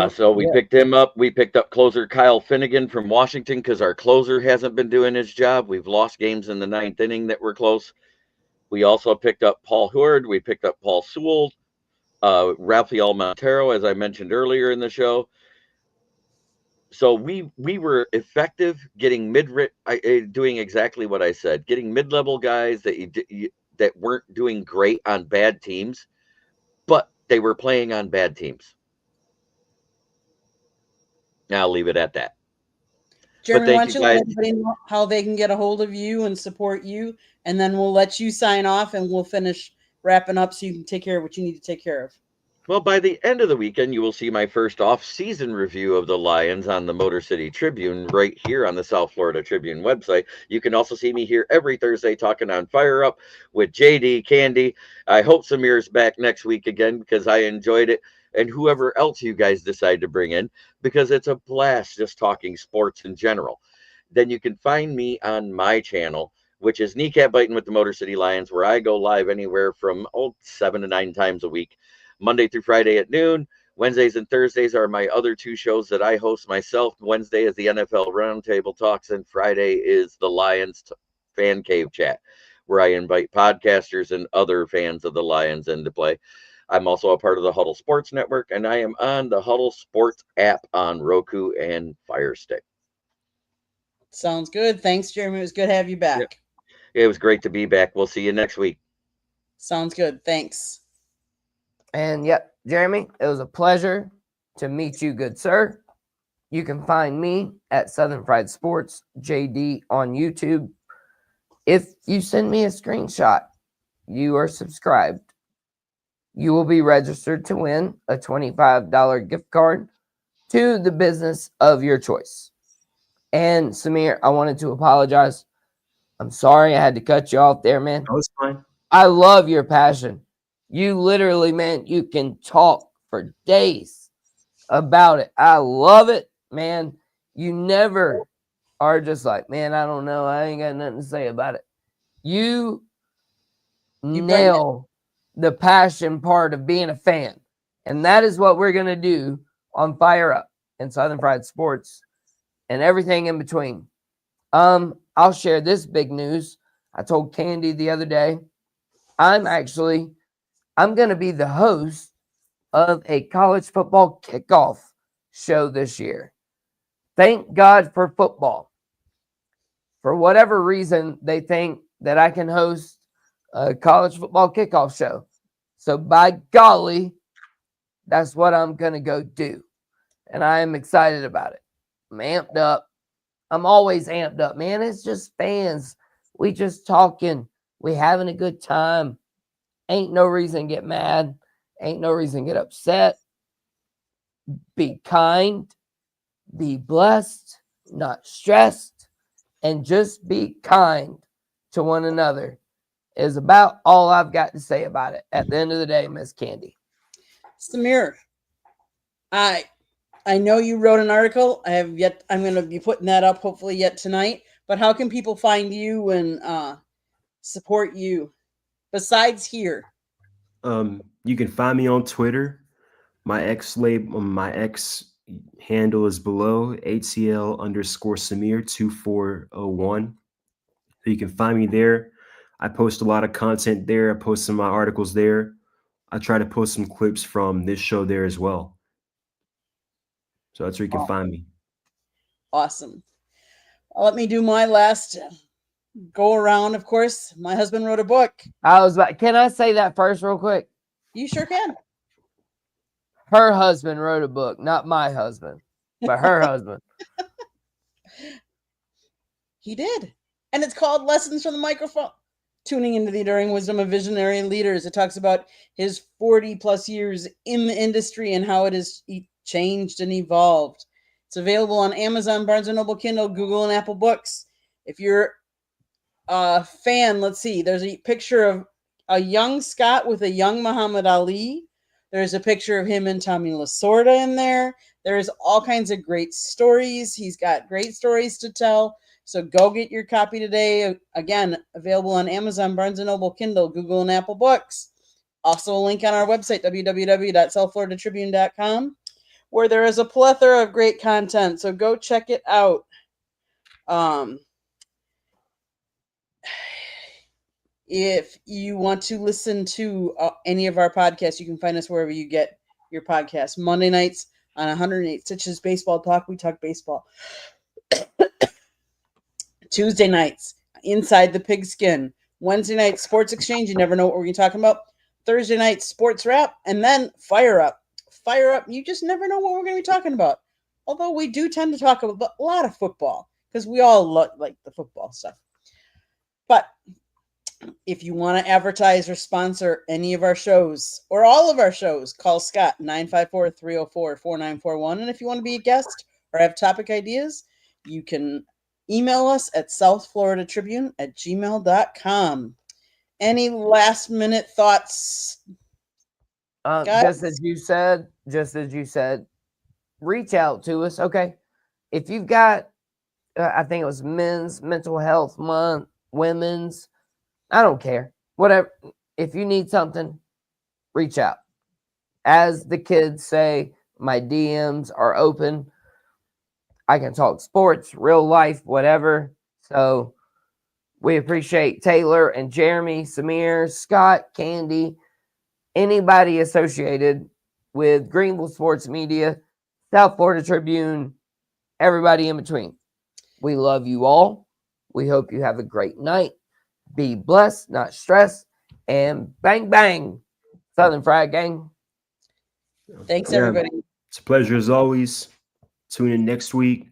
So we picked him up. We picked up closer Kyle Finnegan from Washington, because our closer hasn't been doing his job. We've lost games in the 9th inning that were close. We also picked up Paul Hurd. We picked up Paul Sewell, Rafael Montero, as I mentioned earlier in the show. So we were effective getting doing exactly what I said, getting mid-level guys that weren't doing great on bad teams, but they were playing on bad teams. I'll leave it at that. Jeremy, why don't you let everybody know how they can get a hold of you and support you, and then we'll let you sign off, and we'll finish wrapping up so you can take care of what you need to take care of. Well, by the end of the weekend, you will see my first off-season review of the Lions on the Motor City Tribune right here on the South Florida Tribune website. You can also see me here every Thursday talking on Fire Up with JD, Candy. I hope Samir's back next week again, because I enjoyed it, and whoever else you guys decide to bring in, because it's a blast just talking sports in general. Then you can find me on my channel, which is Kneecap Biting with the Motor City Lions, where I go live anywhere from 7 to 9 times a week, Monday through Friday at noon, Wednesdays and Thursdays are my other two shows that I host myself. Wednesday is the NFL Roundtable Talks, and Friday is the Lions Fan Cave Chat, where I invite podcasters and other fans of the Lions in to play. I'm also a part of the Huddle Sports Network, and I am on the Huddle Sports app on Roku and Fire Stick. Sounds good. Thanks, Jeremy. It was good to have you back. It was great to be back. We'll see you next week. Sounds good. Thanks. And yep, Jeremy, it was a pleasure to meet you, good sir. You can find me at Southern Fried Sports JD on YouTube. If you send me a screenshot, you are subscribed. You will be registered to win a $25 gift card to the business of your choice. And Samir, I wanted to apologize. I'm sorry I had to cut you off there, man. That was fine. I love your passion. You literally, man, you can talk for days about it. I love it, man. You never are just like, man, I don't know. I ain't got nothing to say about it. You nail the passion part of being a fan. And that is what we're going to do on Fire Up and Southern Fried Sports and everything in between. I'll share this big news. I told Candy the other day, I'm going to be the host of a college football kickoff show this year. Thank God for football. For whatever reason, they think that I can host a college football kickoff show. So by golly, that's what I'm going to go do. And I am excited about it. I'm amped up. I'm always amped up, man. It's just fans. We just talking. We having a good time. Ain't no reason to get mad. Ain't no reason to get upset. Be kind. Be blessed. Not stressed. And just be kind to one another is about all I've got to say about it. At the end of the day, Miss Candy. Samir, I know you wrote an article. I'm going to be putting that up hopefully yet tonight. But how can people find you and support you besides here? You can find me on Twitter. My X handle is below HCL_Samir2401. So you can find me there. I post a lot of content there. I post some of my articles there. I try to post some clips from this show there as well. So that's where you can find me. Awesome. Let me do my last go around. Of course, my husband wrote a book. Can I say that first real quick? You sure can. Her husband wrote a book, not my husband, but her husband. He did. And it's called Lessons from the Microphone. Tuning into the enduring wisdom of visionary leaders. It talks about his 40 plus years in the industry and how it has changed and evolved. It's available on Amazon, Barnes & Noble, Kindle, Google, and Apple Books. If you're a fan, let's see. There's a picture of a young Scott with a young Muhammad Ali. There's a picture of him and Tommy Lasorda in there. There's all kinds of great stories. He's got great stories to tell. So go get your copy today. Again, available on Amazon, Barnes & Noble, Kindle, Google, and Apple Books. Also a link on our website, www.southfloridatribune.com, where there is a plethora of great content. So go check it out. If you want to listen to any of our podcasts, you can find us wherever you get your podcasts. Monday nights on 108 Stitches Baseball Talk, we talk baseball. Tuesday nights, Inside the Pigskin. Wednesday night, Sports Exchange. You never know what we're going to be talking about. Thursday night, Sports Wrap. And then Fire Up. Fire Up, you just never know what we're going to be talking about. Although we do tend to talk about a lot of football because we all like the football stuff. But if you want to advertise or sponsor any of our shows or all of our shows, call Scott 954-304-4941. And if you want to be a guest or have topic ideas, you can email us at southfloridatribune@gmail.com. Any last minute thoughts? Just as you said, reach out to us. Okay. If you've got, I think it was Men's Mental Health Month, Women's, I don't care. Whatever. If you need something, reach out. as the kids say, my DMs are open. I can talk sports, real life, whatever. So we appreciate Taylor and Jeremy, Samir, Scott, Candy, anybody associated with Greenville Sports Media, South Florida Tribune, everybody in between. We love you all. We hope you have a great night. Be blessed, not stressed, and bang, bang, Southern Fried Gang. Thanks, Yeah. everybody. It's a pleasure as always. Tune in next week.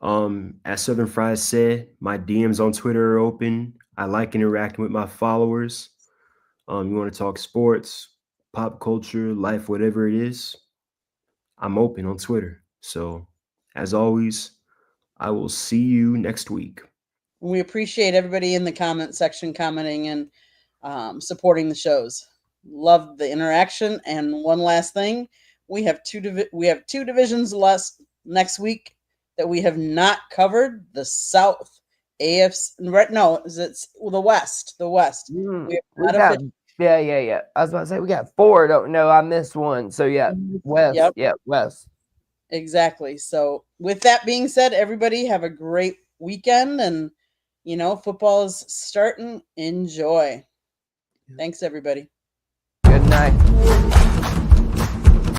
As Southern Fried said, my DMs on Twitter are open. I like interacting with my followers. You want to talk sports, pop culture, life, whatever it is, I'm open on Twitter. So, as always, I will see you next week. We appreciate everybody in the comment section commenting and supporting the shows. Love the interaction. And one last thing, we have two divisions less next week that we have not covered. The South AFC, no, it's the West. The West. We have not Yeah. I was about to say we got 4. Don't know. I missed one. So yeah, West. Yep. Yeah, West. Exactly. So with that being said, everybody have a great weekend, and football is starting. Enjoy. Thanks, everybody. Good night.